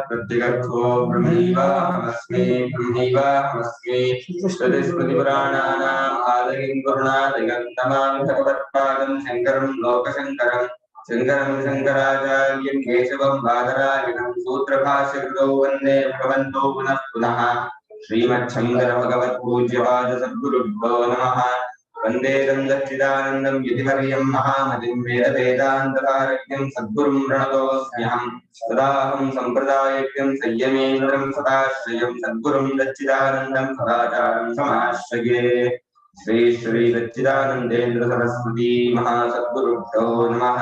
प्रत्यगर्थो ब्रह्मैवाहमस्मि ब्रह्मैवाहमस्मि श्रुतिस्मृतिपुराणानाम् आदिं पुराणादिगं नमामि भगवत्पादं शङ्करं लोकशङ्करं शङ्करं शङ्कराचार्यं केशवं बादरायणं सूत्रभाष्यकृतौ वन्दे भगवन्तौ पुनः पुनः श्रीमच्छङ्करभगवत्पूज्यपाद सद्गुरुभ्यो नमः। वन्दे दच्चिदानन्दं यतिवर्यं महामतिं वेदवेदान्ततारक्यं सद्गुरुं प्रणतोऽस्म्यहं सदाहं सम्प्रदायज्ञं संयमेन्द्रं सदाश्रयं सद्गुरुं दच्चिदानन्दं सदाचारं समाश्रये। श्री श्री दच्चिदानन्देन्द्र सरस्वती महासद्गुरुभ्यो नमः।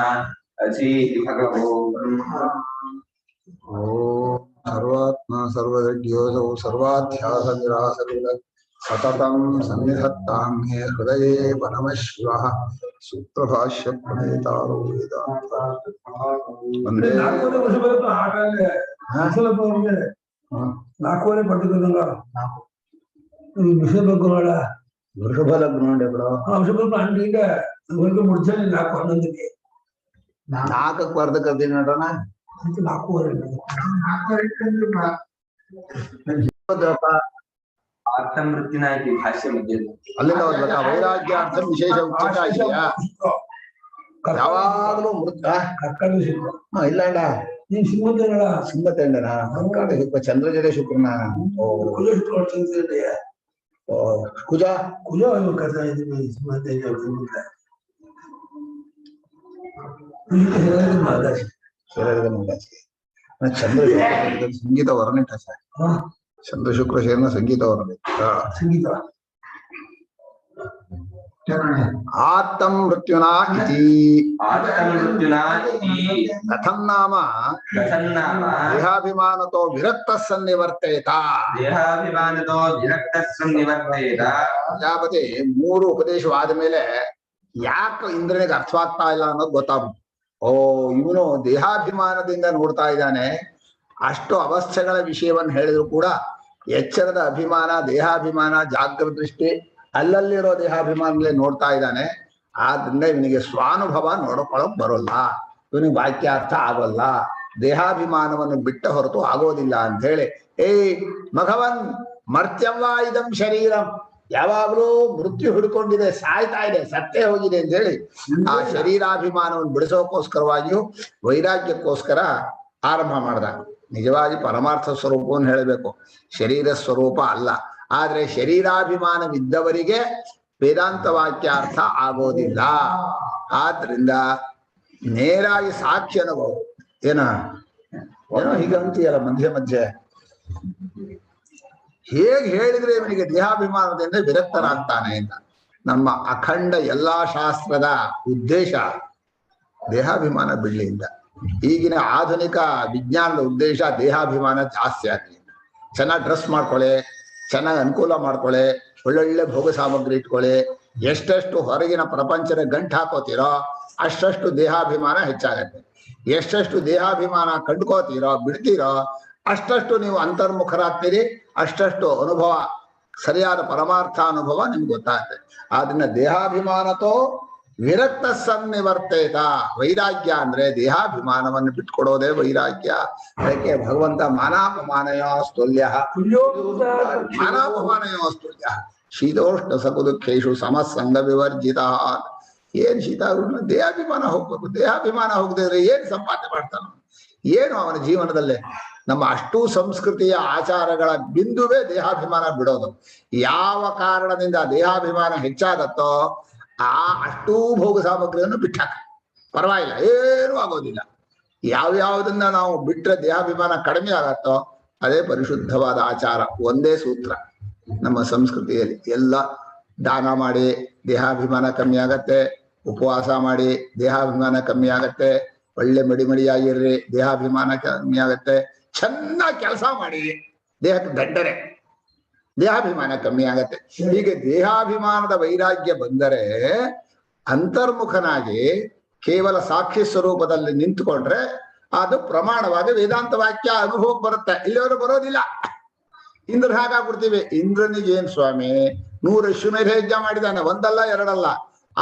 अचीति भगवो ब्रह्मा सर्वात्मा सर्वज्ञोऽसौ सर्वाध्यास निरासकृत सततं सन्निधत्तां मे हृदये नमः शिवः। सूत्रभाष्य प्रणेतारो वेदान्त वन्दे వృషభ లగ్నం అంటే ఇప్పుడు నాకు వరద కదినటనా ಆತ್ಮವೃತ್ತಿನಾಗಿ ಭಾಷ್ಯमध्ये ಅಲ್ಲಿಂದ ಓದ್ಬೇಕಾ? ವೈರಾಗ್ಯಾರ್ಥಂ ವಿಶೇಷ ಉಚ್ಚಿತ ಯಾವಾಗಲೂ ಮೃತ ಇಲ್ಲ ಅಣ್ಣ ನೀನ್ ಸಿಂಹತೇಂಡನ ಚಂದ್ರಜಡೆ ಶುಕ್ರನ ಕುಜ ಕುಜ ಚಂದ್ರ ಸಂಗೀತ ವರ್ಣಿತ ಚಂದ್ರ ಶುಕ್ರ ಸೇರಿನ ಸಂಗೀತ ವರ್ಣಿತ ಸಂಗೀತ ಆತ್ತಂ ಮೃತ್ಯುನಾ ಕಥಂ ನಾಮ ದೇಹಾಭಿಮಾನತೋ ವಿರಕ್ತ ಸನ್ನಿವರ್ತೇತ ಪ್ರಜಾಪತಿ ಮೂರು ಉಪದೇಶವಾದ ಮೇಲೆ ಯಾಕೆ ಇಂದ್ರನಿಗೆ ಅರ್ಥವಾಗ್ತಾ ಇಲ್ಲ ಅನ್ನೋದು ಗೊತ್ತಾಗ್ಬಿಟ್ಟು ಓ ಇವನು ದೇಹಾಭಿಮಾನದಿಂದ ನೋಡ್ತಾ ಇದ್ದಾನೆ. ಅಷ್ಟು ಅವಸ್ಥೆಗಳ ವಿಷಯವನ್ನು ಹೇಳಿದ್ರು ಕೂಡ ಎಚ್ಚರದ ಅಭಿಮಾನ ದೇಹಾಭಿಮಾನ ಜಾಗೃತ ದೃಷ್ಟಿ ಅಲ್ಲಲ್ಲಿರೋ ದೇಹಾಭಿಮಾನಗಳೇ ನೋಡ್ತಾ ಇದ್ದಾನೆ. ಆದ್ರಿಂದ ಇವನಿಗೆ ಸ್ವಾನುಭವ ನೋಡ್ಕೊಳಕ್ ಬರೋಲ್ಲ, ಇವನಿಗೆ ವಾಕ್ಯಾರ್ಥ ಆಗೋಲ್ಲ, ದೇಹಾಭಿಮಾನವನ್ನು ಬಿಟ್ಟ ಹೊರತು ಆಗೋದಿಲ್ಲ ಅಂತ ಹೇಳಿ ಮಘವನ್ ಮರ್ತ್ಯವ್ವಾ ಇದಂ ಶರೀರಂ, ಯಾವಾಗಲೂ ಮೃತ್ಯು ಹಿಡ್ಕೊಂಡಿದೆ, ಸಾಯ್ತಾ ಇದೆ, ಸತ್ತೇ ಹೋಗಿದೆ ಅಂತ ಹೇಳಿ ಆ ಶರೀರಾಭಿಮಾನವನ್ನು ಬಿಡಿಸೋಕೋಸ್ಕರವಾಗಿಯೂ ವೈರಾಗ್ಯಕ್ಕೋಸ್ಕರ ಆರಂಭ ಮಾಡ್ದ. ನಿಜವಾಗಿ ಪರಮಾರ್ಥ ಸ್ವರೂಪವನ್ನು ಹೇಳಬೇಕು, ಶರೀರ ಸ್ವರೂಪ ಅಲ್ಲ. ಆದ್ರೆ ಶರೀರಾಭಿಮಾನವಿದ್ದವರಿಗೆ ವೇದಾಂತ ವಾಕ್ಯಾರ್ಥ ಆಗೋದಿಲ್ಲ. ಆದ್ರಿಂದ ನೇರಾಗಿ ಸಾಕ್ಷಿ ಅನುಭವ ಏನೋ ಹೀಗಂತೀಯಲ್ಲ ಮಧ್ಯೆ ಮಧ್ಯೆ ಹೇಗೆ ಹೇಳಿದ್ರೆ ಇವನಿಗೆ ದೇಹಾಭಿಮಾನದಿಂದ ವಿರಕ್ತನಾಗ್ತಾನೆ ಅಂತ. ನಮ್ಮ ಅಖಂಡ ಎಲ್ಲಾ ಶಾಸ್ತ್ರದ ಉದ್ದೇಶ ದೇಹಾಭಿಮಾನ ಬಿಡ್ಲಿ ಅಂತ. ಈಗಿನ ಆಧುನಿಕ ವಿಜ್ಞಾನದ ಉದ್ದೇಶ ದೇಹಾಭಿಮಾನ ಜಾಸ್ತಿ ಆಗ್ಲಿ, ಚೆನ್ನಾಗಿ ಡ್ರೆಸ್ ಮಾಡ್ಕೊಳ್ಳಿ, ಚೆನ್ನಾಗಿ ಅನುಕೂಲ ಮಾಡ್ಕೊಳ್ಳಿ, ಒಳ್ಳೊಳ್ಳೆ ಭೋಗ ಸಾಮಗ್ರಿ ಇಟ್ಕೊಳ್ಳಿ, ಎಷ್ಟೆಷ್ಟು ಹೊರಗಿನ ಪ್ರಪಂಚದ ಗಂಟು ಹಾಕೋತೀರೋ ಅಷ್ಟಷ್ಟು ದೇಹಾಭಿಮಾನ ಹೆಚ್ಚಾಗತ್ತೆ. ಎಷ್ಟೆಷ್ಟು ದೇಹಾಭಿಮಾನ ಕಂಡ್ಕೋತೀರೋ ಬಿಡ್ತೀರೋ ಅಷ್ಟಷ್ಟು ನೀವು ಅಂತರ್ಮುಖರಾಗ್ತೀರಿ, ಅಷ್ಟಷ್ಟು ಅನುಭವ ಸರಿಯಾದ ಪರಮಾರ್ಥ ಅನುಭವ ನಿಮ್ಗೆ ಗೊತ್ತಾಗುತ್ತೆ. ಆದ್ರಿಂದ ದೇಹಾಭಿಮಾನತೋ ವಿರಕ್ತ ಸನ್ನಿವರ್ತೇತ. ವೈರಾಗ್ಯ ಅಂದ್ರೆ ದೇಹಾಭಿಮಾನವನ್ನು ಬಿಟ್ಕೊಡೋದೇ ವೈರಾಗ್ಯ. ಅದಕ್ಕೆ ಭಗವಂತ ಮಾನಾಪಮಾನಯೋಸ್ತುಲ್ಯ ಮಾನಾಪಮಾನಯೋಸ್ತುಲ್ಯ ಶೀತೋಷ್ಣ ಸಕುದುಃಖೇಶು ಸಮಸಂಗ ವಿವರ್ಜಿತ. ಏನ್ ಶೀತ ದೇಹಾಭಿಮಾನ ಹೋಗ್ಬೇಕು, ದೇಹಾಭಿಮಾನ ಹೋಗದಿದ್ರೆ ಏನ್ ಸಂಪಾದನೆ ಮಾಡ್ತಾನ, ಏನು ಅವನ ಜೀವನದಲ್ಲೇ. ನಮ್ಮ ಅಷ್ಟೂ ಸಂಸ್ಕೃತಿಯ ಆಚಾರಗಳ ಬಿಂದುವೇ ದೇಹಾಭಿಮಾನ ಬಿಡೋದು. ಯಾವ ಕಾರಣದಿಂದ ದೇಹಾಭಿಮಾನ ಹೆಚ್ಚಾಗತ್ತೋ ಆ ಅಷ್ಟೂ ಭೋಗ ಸಾಮಗ್ರಿಯನ್ನು ಬಿಟ್ಟಾಕ ಪರವಾಗಿಲ್ಲ, ಏನೂ ಆಗೋದಿಲ್ಲ. ಯಾವ್ಯಾವುದನ್ನ ನಾವು ಬಿಟ್ರೆ ದೇಹಾಭಿಮಾನ ಕಡಿಮೆ ಆಗತ್ತೋ ಅದೇ ಪರಿಶುದ್ಧವಾದ ಆಚಾರ. ಒಂದೇ ಸೂತ್ರ ನಮ್ಮ ಸಂಸ್ಕೃತಿಯಲ್ಲಿ. ಎಲ್ಲ ದಾನ ಮಾಡಿ ದೇಹಾಭಿಮಾನ ಕಮ್ಮಿ ಆಗತ್ತೆ, ಉಪವಾಸ ಮಾಡಿ ದೇಹಾಭಿಮಾನ ಕಮ್ಮಿ ಆಗತ್ತೆ, ಒಳ್ಳೆ ಮಡಿಯಾಗಿರ್ರಿ ದೇಹಾಭಿಮಾನ ಕಮ್ಮಿ ಆಗತ್ತೆ, ಚೆನ್ನಾಗಿ ಕೆಲಸ ಮಾಡಿ ದೇಹಕ್ಕೆ ದಂಡನೆ ದೇಹಾಭಿಮಾನ ಕಮ್ಮಿ ಆಗತ್ತೆ. ಹೀಗೆ ದೇಹಾಭಿಮಾನದ ವೈರಾಗ್ಯ ಬಂದರೆ ಅಂತರ್ಮುಖನಾಗಿ ಕೇವಲ ಸಾಕ್ಷಿ ಸ್ವರೂಪದಲ್ಲಿ ನಿಂತುಕೊಂಡ್ರೆ ಅದು ಪ್ರಮಾಣವಾಗಿ ವೇದಾಂತ ವಾಕ್ಯ ಅನುಭವಕ್ಕೆ ಬರುತ್ತೆ. ಇಲ್ಲಿಯವರು ಬರೋದಿಲ್ಲ. ಇಂದ್ರ ಹಾಗಾಗ್ಬಿಡ್ತೀವಿ. ಇಂದ್ರನಿಗೇನ್ ಸ್ವಾಮಿ 100 ಅಶ್ವಮೇಧ ಯಜ್ಞ ಮಾಡಿದಾನೆ, ಒಂದಲ್ಲ ಎರಡಲ್ಲ.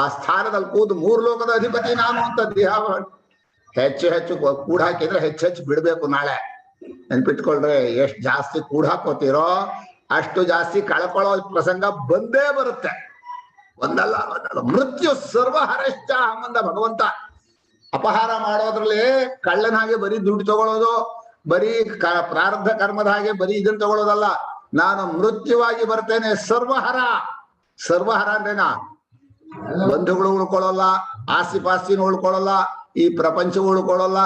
ಆ ಸ್ಥಾನದಲ್ಲಿ ಕೂತು 3 ಲೋಕದ ಅಧಿಪತಿ ನಾನು ಅಂತ ದೇಹ ಹೆಚ್ಚು ಹೆಚ್ಚು ಕೂಡ್ ಹಾಕಿದ್ರೆ ಹೆಚ್ಚು ಬಿಡ್ಬೇಕು. ನಾಳೆ ನೆನ್ಪಿಟ್ಕೊಳ್ರೆ, ಎಷ್ಟ್ ಜಾಸ್ತಿ ಕೂಡ್ ಹಾಕೋತೀರೋ ಅಷ್ಟು ಜಾಸ್ತಿ ಕಳ್ಕೊಳ್ಳೋ ಪ್ರಸಂಗ ಬಂದೇ ಬರುತ್ತೆ. ಒಂದಲ್ಲ ಮೃತ್ಯು ಸರ್ವಹರಶ್ಚ ಸಂಬಂಧ. ಭಗವಂತ ಅಪಹಾರ ಮಾಡೋದ್ರಲ್ಲಿ ಕಳ್ಳನ ಹಾಗೆ ಬರೀ ದುಡ್ಡು ತಗೊಳ್ಳೋದು, ಬರೀ ಪ್ರಾರಬ್ಧ ಕರ್ಮದ ಹಾಗೆ ಬರೀ ಇದನ್ನ ತಗೊಳ್ಳೋದಲ್ಲ. ನಾನು ಮೃತ್ಯುವಾಗಿ ಬರ್ತೇನೆ. ಸರ್ವಹರ. ಸರ್ವಹರ ಅಂದ್ರೇನಾ? ಬಂಧುಗಳು ಉಳ್ಕೊಳ್ಳಲ್ಲ, ಆಸ್ತಿ ಪಾಸ್ತಿನೂ ಉಳ್ಕೊಳ್ಳಲ್ಲ, ಈ ಪ್ರಪಂಚ ಉಳ್ಕೊಳ್ಳಲ್ಲ,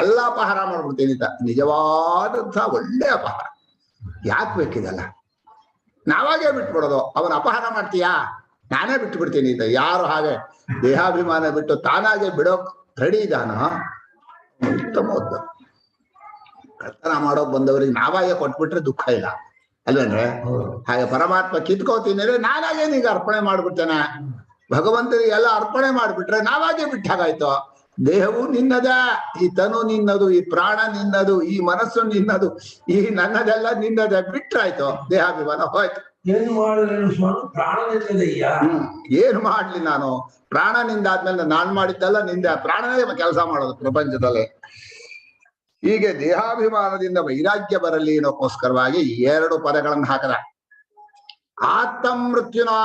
ಎಲ್ಲ ಅಪಹಾರ ಮಾಡ್ಬಿಡ್ತೀನಿ ಅಂತ. ನಿಜವಾದಂಥ ಒಳ್ಳೆ ಅಪಹಾರ. ಯಾಕೆ ಬೇಕಿದಲ್ಲ? ನಾವಾಗೇ ಬಿಟ್ಬಿಡೋದು. ಅವನ ಅಪಹಾರ ಮಾಡ್ತೀಯಾ? ನಾನೇ ಬಿಟ್ಟು ಬಿಡ್ತೀನಿ ಅಂತ. ಯಾರು ಹಾಗೆ ದೇಹಾಭಿಮಾನ ಬಿಟ್ಟು ತಾನಾಗೆ ಬಿಡೋಕ್ ರೆಡಿ ಇದಾನ? ಉತ್ತಮ ಉದ್ದ. ಕರ್ತನ ಮಾಡೋಕ್ ಬಂದವರಿಗೆ ನಾವಾಗೆ ಕೊಟ್ಬಿಟ್ರೆ ದುಃಖ ಇಲ್ಲ ಅಲ್ವೇನ್ರೆ? ಹಾಗೆ ಪರಮಾತ್ಮ ಕಿತ್ಕೋತೀನಿ ಅಂದ್ರೆ ನಾನಾಗೆ ನೀಗ ಅರ್ಪಣೆ ಮಾಡ್ಬಿಡ್ತೇನೆ. ಭಗವಂತನಿಗೆ ಎಲ್ಲ ಅರ್ಪಣೆ ಮಾಡ್ಬಿಟ್ರೆ ನಾವಾಗೆ ಬಿಟ್ಟ ಹಾಗಾಯ್ತು. ದೇಹವು ನಿನ್ನದ, ಈ ತನು ನಿನ್ನದು, ಈ ಪ್ರಾಣ ನಿನ್ನದು, ಈ ಮನಸ್ಸು ನಿನ್ನದು, ಈ ನನ್ನದೆಲ್ಲ ನಿನ್ನದ. ಬಿಟ್ರಾಯ್ತು, ದೇಹಾಭಿಮಾನ ಹೋಯ್ತು. ಏನು ಮಾಡಿದ್ರೆ ಪ್ರಾಣ ನಿಲ್ಲದಯ್ಯ. ಏನು ಮಾಡ್ಲಿ ನಾನು? ಪ್ರಾಣ ನಿಂದಾದ್ಮೇಲೆ ನಾನ್ ಮಾಡಿದ್ದೆಲ್ಲ ನಿಂದ. ಪ್ರಾಣನೇ ಕೆಲಸ ಮಾಡೋದು ಪ್ರಪಂಚದಲ್ಲಿ. ಹೀಗೆ ದೇಹಾಭಿಮಾನದಿಂದ ವೈರಾಗ್ಯ ಬರಲಿ ಅನ್ನೋಕ್ಕೋಸ್ಕರವಾಗಿ 2 ಪದಗಳನ್ನು ಹಾಕದ. ಆತ್ತಂ ಮೃತ್ಯುನಾ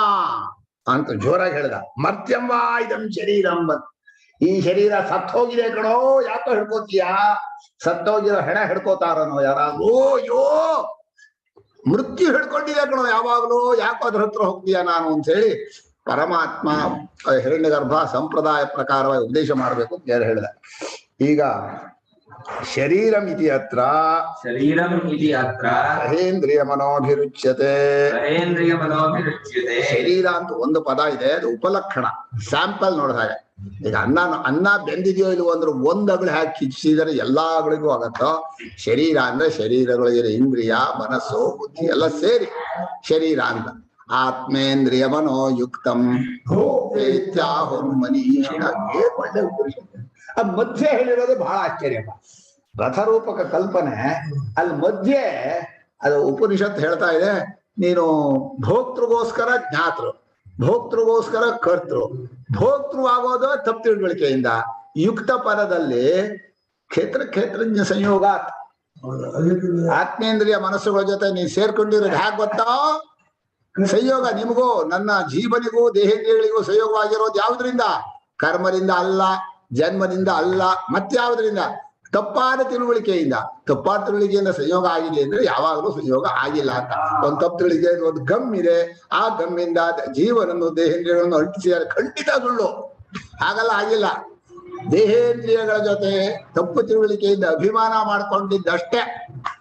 ಅಂತ ಜೋರಾಗಿ ಹೇಳ್ದ. ಮರ್ತ್ಯಂ ವಾ ಇದಂ ಶರೀರಂ. ಈ ಶರೀರ ಸತ್ತೋಗಿದೆ ಕಣೋ, ಯಾಕೋ ಹಿಡ್ಕೋತೀಯಾ? ಸತ್ತೋಗಿರೋ ಹೆಣ ಹಿಡ್ಕೋತಾರನೋ ಯಾರಾದ್ರೂ? ಅಯ್ಯೋ ಮೃತ್ಯು ಹಿಡ್ಕೊಂಡಿದೆ ಕಣೋ ಯಾವಾಗ್ಲೂ, ಯಾಕೋ ಅದ್ರ ಹತ್ರ ಹೋಗ್ತೀಯ ನಾನು ಅಂತ ಹೇಳಿ ಪರಮಾತ್ಮ ಹಿರಣ್ಯಗರ್ಭ ಸಂಪ್ರದಾಯ ಪ್ರಕಾರವಾಗಿ ಉಪದೇಶ ಮಾಡ್ಬೇಕು ಅಂತ ಯಾರು ಹೇಳ್ದ. ಈಗ ಶರೀರಂ ಇತಿ ಅತ್ರ ಶರೀರಂ ಇತಿ ಅತ್ರ ಸಹೇಂದ್ರಿಯ ಮನೋಭಿರುಚ್ಯತೆ. ಸಹೇಂದ್ರಿಯ ಮನೋಭಿರುಚ್ಯತೆ. ಶರೀರ ಅಂತ ಒಂದು ಪದ ಇದೆ, ಅದು ಉಪಲಕ್ಷಣ, ಸ್ಯಾಂಪಲ್ ನೋಡಿದಾಗ. ಈಗ ಅನ್ನ ಬೆಂದಿದೆಯೋ ಇಲ್ವೋ ಅಂದ್ರೆ ಒಂದ್ ಅಗಳು ಹಾಕಿ ಕಿಚ್ಚಿದರೆ ಎಲ್ಲಾ ಅಗಳಿಗೂ ಆಗತ್ತೋ. ಶರೀರ ಅಂದ್ರೆ ಶರೀರಗಳಿಗಿರೋ ಇಂದ್ರಿಯ, ಮನಸ್ಸು, ಬುದ್ಧಿ ಎಲ್ಲ ಸೇರಿ ಶರೀರ ಅಂತ. ಆತ್ಮೇಂದ್ರಿಯ ಮನೋಯುಕ್ತಂ ಮನೀಷಿಣ. ಏನ್ ಒಳ್ಳೆ ಉಪನಿಷತ್ತು. ಅದ್ ಮಧ್ಯೆ ಹೇಳಿರೋದು ಬಹಳ ಆಶ್ಚರ್ಯಪ್ಪ. ರಥರೂಪಕ ಕಲ್ಪನೆ ಅಲ್ಲಿ ಮಧ್ಯೆ ಅದು ಉಪನಿಷತ್ ಹೇಳ್ತಾ ಇದೆ. ನೀನು ಭೋಕ್ತೃಗೋಸ್ಕರ ಜ್ಞಾತೃ, ಭೋಕ್ತೃಗೋಸ್ಕರ ಕರ್ತೃ. ಭೋಕ್ತೃ ಆಗೋದು ತಪ್ಪು ತಿಳುವಳಿಕೆಯಿಂದ. ಯುಕ್ತ ಪದದಲ್ಲಿ ಕ್ಷೇತ್ರಜ್ಞ ಸಂಯೋಗ. ಆತ್ಮೇಂದ್ರಿಯ ಮನಸ್ಸುಗಳ ಜೊತೆ ನೀನ್ ಸೇರ್ಕೊಂಡಿರೋದು ಹ್ಯಾಕ್ ಗೊತ್ತಾ? ಸಂಯೋಗ. ನಿಮಗೂ ನನ್ನ ಜೀವನಿಗೂ ದೇಹೇಂದ್ರಿಯಗಳಿಗೂ ಸಂಯೋಗವಾಗಿರೋದು ಯಾವುದರಿಂದ? ಕರ್ಮದಿಂದ ಅಲ್ಲ, ಜನ್ಮದಿಂದ ಅಲ್ಲ, ಮತ್ಯಾವುದರಿಂದ? ತಪ್ಪಾದ ತಿಳುವಳಿಕೆಯಿಂದ. ತಪ್ಪಾದ ತಿಳುವಳಿಕೆಯಿಂದ ಸಂಯೋಗ ಆಗಿದೆ ಅಂದ್ರೆ ಯಾವಾಗಲೂ ಸಂಯೋಗ ಆಗಿಲ್ಲ ಅಂತ. ಒಂದು ತಪ್ಪು ತಿಳುವಳಿಕೆ, ಒಂದು ಗಮ್ ಇದೆ, ಆ ಗಮ್ಮಿಂದ ಜೀವನನ್ನು ದೇಹೇಂದ್ರಿಯಗಳನ್ನು ಅಂಟಿಸಿದರೆ ಖಂಡಿತ ಸುಳ್ಳು. ಹಾಗಲ್ಲ, ಆಗಿಲ್ಲ. ದೇಹೇಂದ್ರಿಯಗಳ ಜೊತೆ ತಪ್ಪು ತಿಳುವಳಿಕೆಯಿಂದ ಅಭಿಮಾನ ಮಾಡ್ಕೊಂಡಿದ್ದಷ್ಟೇ.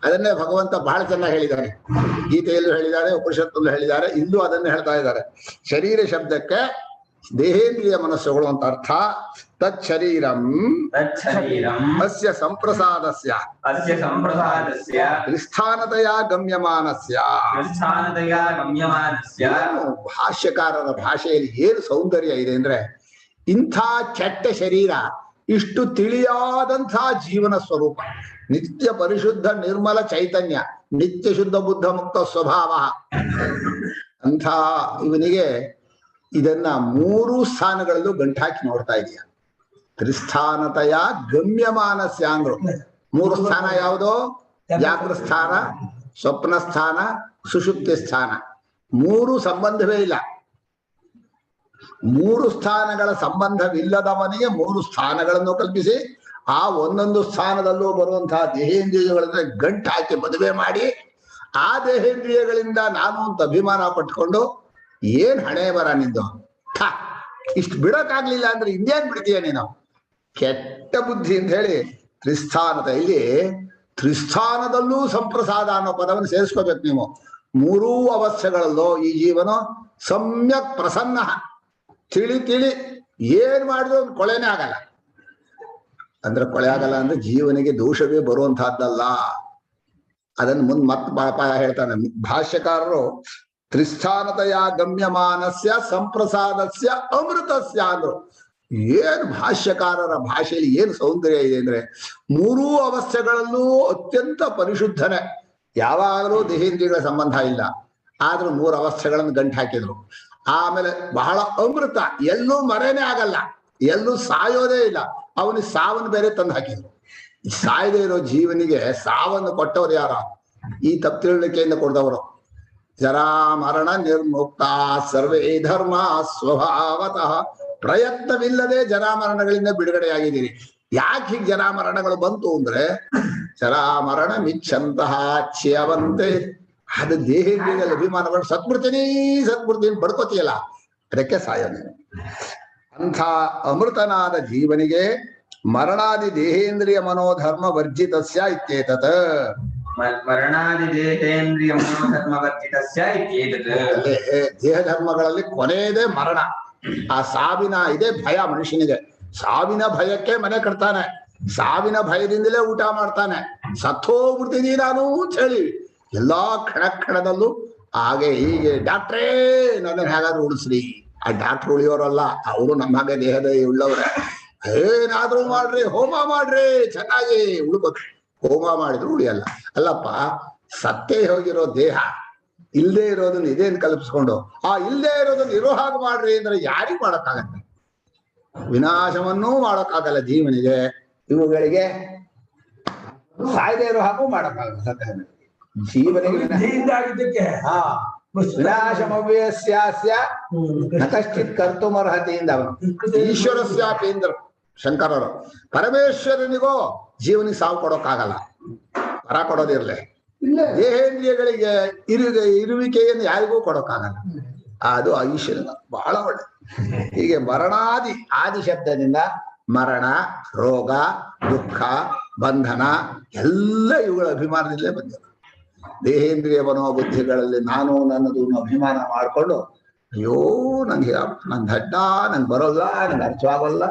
ಅದನ್ನೇ ಭಗವಂತ ಬಹಳ ಚೆನ್ನಾಗಿ ಹೇಳಿದ್ದಾರೆ. ಗೀತೆಯಲ್ಲೂ ಹೇಳಿದ್ದಾರೆ, ಉಪನಿಷತ್ತಲ್ಲೂ ಹೇಳಿದ್ದಾರೆ, ಇಲ್ಲೂ ಅದನ್ನೇ ಹೇಳ್ತಾ ಇದ್ದಾರೆ. ಶರೀರ ಶಬ್ದಕ್ಕೆ ದೇಹೇಂದ್ರಿಯ ಮನಸ್ಸುಗಳು ಅಂತ ಅರ್ಥ. ತತ್ ಶರೀರಂ ಅಸ್ಯ ಸಂಪ್ರಸಾದಸ್ಯ ತ್ರಿಸ್ಥಾನತೆಯ ಗಮ್ಯಮಾನಸ್ಯ. ಭಾಷ್ಯಕಾರರ ಭಾಷೆಯಲ್ಲಿ ಏನು ಸೌಂದರ್ಯ ಇದೆ ಅಂದ್ರೆ, ಇಂಥ ಕೆಟ್ಟ ಶರೀರ ಇಷ್ಟು ತಿಳಿಯಾದಂಥ ಜೀವನ ಸ್ವರೂಪ, ನಿತ್ಯ ಪರಿಶುದ್ಧ ನಿರ್ಮಲ ಚೈತನ್ಯ, ನಿತ್ಯ ಶುದ್ಧ ಬುದ್ಧ ಮುಕ್ತ ಸ್ವಭಾವ ಅಂಥ ಇವನಿಗೆ ಇದನ್ನ 3 ಸ್ಥಾನಗಳಲ್ಲೂ ಗಂಟಾಕಿ ನೋಡ್ತಾ ಇದೆಯಾ. ತ್ರಿಸ್ಥಾನತೆಯ ಗಮ್ಯಮಾನಸ್ಯ ಅಂದ್ರು. 3 ಸ್ಥಾನ ಯಾವುದು? ಜಾಗೃತ ಸ್ಥಾನ, ಸ್ವಪ್ನ ಸ್ಥಾನ, ಸುಷುಪ್ತಿ ಸ್ಥಾನ. 3 ಸಂಬಂಧವೇ ಇಲ್ಲ. 3 ಸ್ಥಾನಗಳ ಸಂಬಂಧವಿಲ್ಲದವನಿಗೆ 3 ಸ್ಥಾನಗಳನ್ನು ಕಲ್ಪಿಸಿ ಆ ಒಂದೊಂದು ಸ್ಥಾನದಲ್ಲೂ ಬರುವಂತಹ ದೇಹೇಂದ್ರಿಯಗಳನ್ನ ಗಂಟು ಹಾಕಿ ಮದುವೆ ಮಾಡಿ ಆ ದೇಹೇಂದ್ರಿಯಗಳಿಂದ ನಾನು ಅಂತ ಅಭಿಮಾನ ಪಟ್ಕೊಂಡು ಏನ್ ಹಣೆ ಬರ ನಿಂದು, ಇಷ್ಟು ಬಿಡೋಕ್ಕಾಗ್ಲಿಲ್ಲ ಅಂದ್ರೆ ಇನ್ನೇನ್ ಬಿಡ್ತೀಯ ನೀನು? ಕೆಟ್ಟ ಬುದ್ಧಿ ಅಂತ ಹೇಳಿ ತ್ರಿಸ್ಥಾನದ ಇಲ್ಲಿ ತ್ರಿಸ್ಥಾನದಲ್ಲೂ ಸಂಪ್ರಸಾದ ಅನ್ನೋ ಪದವನ್ನು ಸೇರಿಸ್ಕೋಬೇಕು ನೀವು. 3 ಅವಸ್ಥೆಗಳಲ್ಲೂ ಈ ಜೀವನ ಸಮ್ಯಕ್ ಪ್ರಸನ್ನ, ತಿಳಿ ಏನ್ ಮಾಡಿದ್ರು ಕೊಳೆನೇ ಆಗಲ್ಲ. ಅಂದ್ರೆ ಕೊಳೆ ಆಗಲ್ಲ ಅಂದ್ರೆ ಜೀವನಿಗೆ ದೋಷವೇ ಬರುವಂತಹದ್ದಲ್ಲ. ಅದನ್ನು ಮತ್ ಹೇಳ್ತಾನೆ ಭಾಷ್ಯಕಾರರು. ತ್ರಿಸ್ಥಾನತೆಯ ಗಮ್ಯಮಾನಸ್ಯ ಸಂಪ್ರಸಾದಸ್ಯ ಅಮೃತಸ್ಯ ಅಂದ್ರು. ಏನ್ ಭಾಷ್ಯಕಾರರ ಭಾಷೆಯಲ್ಲಿ ಏನು ಸೌಂದರ್ಯ ಇದೆ ಅಂದ್ರೆ, 3 ಅವಸ್ಥೆಗಳಲ್ಲೂ ಅತ್ಯಂತ ಪರಿಶುದ್ಧನೆ, ಯಾವಾಗಲೂ ದೇಹೇಂದ್ರಿಯಗಳ ಸಂಬಂಧ ಇಲ್ಲ, ಆದ್ರೂ 3 ಅವಸ್ಥೆಗಳನ್ನು ಗಂಟು ಹಾಕಿದ್ರು. ಆಮೇಲೆ ಬಹಳ ಅಮೃತ, ಎಲ್ಲೂ ಮರೆನೇ ಆಗಲ್ಲ. ಎಲ್ಲೂ ಸಾಯೋದೇ ಇಲ್ಲ. ಅವನಿಗೆ ಸಾವನ್ನು ಬೇರೆ ತಂದು ಹಾಕಿದ್ರು. ಸಾಯದೇ ಇರೋ ಜೀವನಿಗೆ ಸಾವನ್ನು ಕೊಟ್ಟವ್ರು ಯಾರ? ಈ ತಪ್ಪು ತಿಳುವಳಿಕೆಯಿಂದ ಕೊಡ್ದವರು. ಜರಾ ಮರಣ ನಿರ್ಮುಕ್ತ ಸರ್ವೇ ಧರ್ಮ ಸ್ವಭಾವತಃ. ಪ್ರಯತ್ನವಿಲ್ಲದೆ ಜರಾಮರಣಗಳಿಂದ ಬಿಡುಗಡೆಯಾಗಿದ್ದೀರಿ. ಯಾಕೆ ಹೀಗೆ ಜರಾಮರಣಗಳು ಬಂತು ಅಂದ್ರೆ ಜರಾಮರಣ ಮಿಚ್ಚಂತಹ ಚ್ಯವಂತೆ. ಅದು ದೇಹದ ಅಭಿಮಾನಗಳು ಸತ್ಬಿಡ್ತೀನಿ ಬಡ್ಕೋತಿಯಲ್ಲ, ಅದಕ್ಕೆ ಸಾಯೋದು. ಅಂಥ ಅಮೃತನಾದ ಜೀವನಿಗೆ ಮರಣಾದಿ ದೇಹೇಂದ್ರಿಯ ಮನೋಧರ್ಮ ವರ್ಜಿತಸ್ಯ ಇತ್ಯೇತತ್. ಮರಣಾದಿ ದೇಹೇಂದ್ರಿಯ ಮನೋಧರ್ಮ ವರ್ಜಿತಸ್ಯ ಇತ್ಯೇತತ್. ದೇಹ ಧರ್ಮಗಳಲ್ಲಿ ಕೊನೆಯದೇ ಮರಣ. ಆ ಸಾವಿನ ಇದೇ ಭಯ ಮನುಷ್ಯನಿಗೆ. ಸಾವಿನ ಭಯಕ್ಕೆ ಮನೆ ಕಟ್ತಾನೆ, ಸಾವಿನ ಭಯದಿಂದಲೇ ಊಟ ಮಾಡ್ತಾನೆ. ಸತ್ತೋಗ್ಬಿಡ್ತೀನಿ ನಾನು ಅಂತ ಹೇಳಿ ಎಲ್ಲಾ ಕ್ಷಣದಲ್ಲೂ ಹಾಗೆ ಹೀಗೆ ಡಾಕ್ಟ್ರೇ ನನ್ನ ಹೇಗಾದ್ರೂ ಉಳಿಸ್ರಿ. ಆ ಡಾಕ್ಟ್ರ್ ಉಳಿಯೋರಲ್ಲ, ಅವರು ನಮ್ಮ ಹಾಗೆ ದೇಹದ ಉಳ್ಳವ್ರೆ. ಏನಾದ್ರೂ ಮಾಡ್ರಿ, ಹೋಮ ಮಾಡ್ರಿ, ಚೆನ್ನಾಗಿ ಉಳ್ಬೇಕು. ಹೋಮ ಮಾಡಿದ್ರು ಉಳಿಯಲ್ಲ. ಅಲ್ಲಪ್ಪ, ಸತ್ತೇ ಹೋಗಿರೋ ದೇಹ ಇಲ್ದೇ ಇರೋದನ್ನ ಇದೇನ್ ಕಲ್ಪಿಸ್ಕೊಂಡು ಆ ಇಲ್ದೇ ಇರೋದನ್ನ ಇರೋ ಹಾಗೆ ಮಾಡ್ರಿ ಅಂದ್ರೆ ಯಾರಿಗ್ ಮಾಡಕ್ಕಾಗತ್ತೆ? ವಿನಾಶವನ್ನೂ ಮಾಡಕ್ಕಾಗಲ್ಲ ಜೀವನಿಗೆ. ಇವುಗಳಿಗೆ ಸಾಯ್ದೇ ಇರೋ ಹಾಗೂ ಮಾಡಕ್ಕಾಗಲ್ಲ ಸತ್ಯ ಜೀವನಿಗೆ. ವಿನಾಶಮವ್ಯಸ್ಯಾಸ್ಯ ನ ಕಶ್ಚಿತ್ ಕರ್ತುಮರ್ಹತೆಯಿಂದ ಅವನು ಈಶ್ವರಸ್ಯಾಪೇಂದ್ರ ಶಂಕರರು. ಪರಮೇಶ್ವರನಿಗೋ ಜೀವನಿಗೆ ಸಾವು ಕೊಡೋಕ್ಕಾಗಲ್ಲ, ವರ ಕೊಡೋದಿರ್ಲಿ. ದೇಹೇಂದ್ರಿಯಗಳಿಗೆ ಇರುವಿಕೆಯನ್ನು ಯಾರಿಗೂ ಕೊಡೋಕ್ಕಾಗಲ್ಲ. ಅದು ಈಶ್ವರನ ಬಹಳ ಒಳ್ಳೆ. ಹೀಗೆ ಮರಣಾದಿ ಆದಿ ಶಬ್ದದಿಂದ ಮರಣ, ರೋಗ, ದುಃಖ, ಬಂಧನ ಎಲ್ಲ ಇವುಗಳ ಅಭಿಮಾನದಿಂದಲೇ ಬಂದಿದೆ. ದೇಹೇಂದ್ರಿಯ ಮನೋಬುದ್ಧಿಗಳಲ್ಲಿ ನಾನು ನನ್ನದು ಅಭಿಮಾನ ಮಾಡಿಕೊಂಡು ಅಯ್ಯೋ ನಂಗೆ ನನ್ ದಡ್ಡ, ನಂಗೆ ಬರೋಲ್ಲ, ನಂಗೆ ಅರ್ಥವಾಗಲ್ಲ,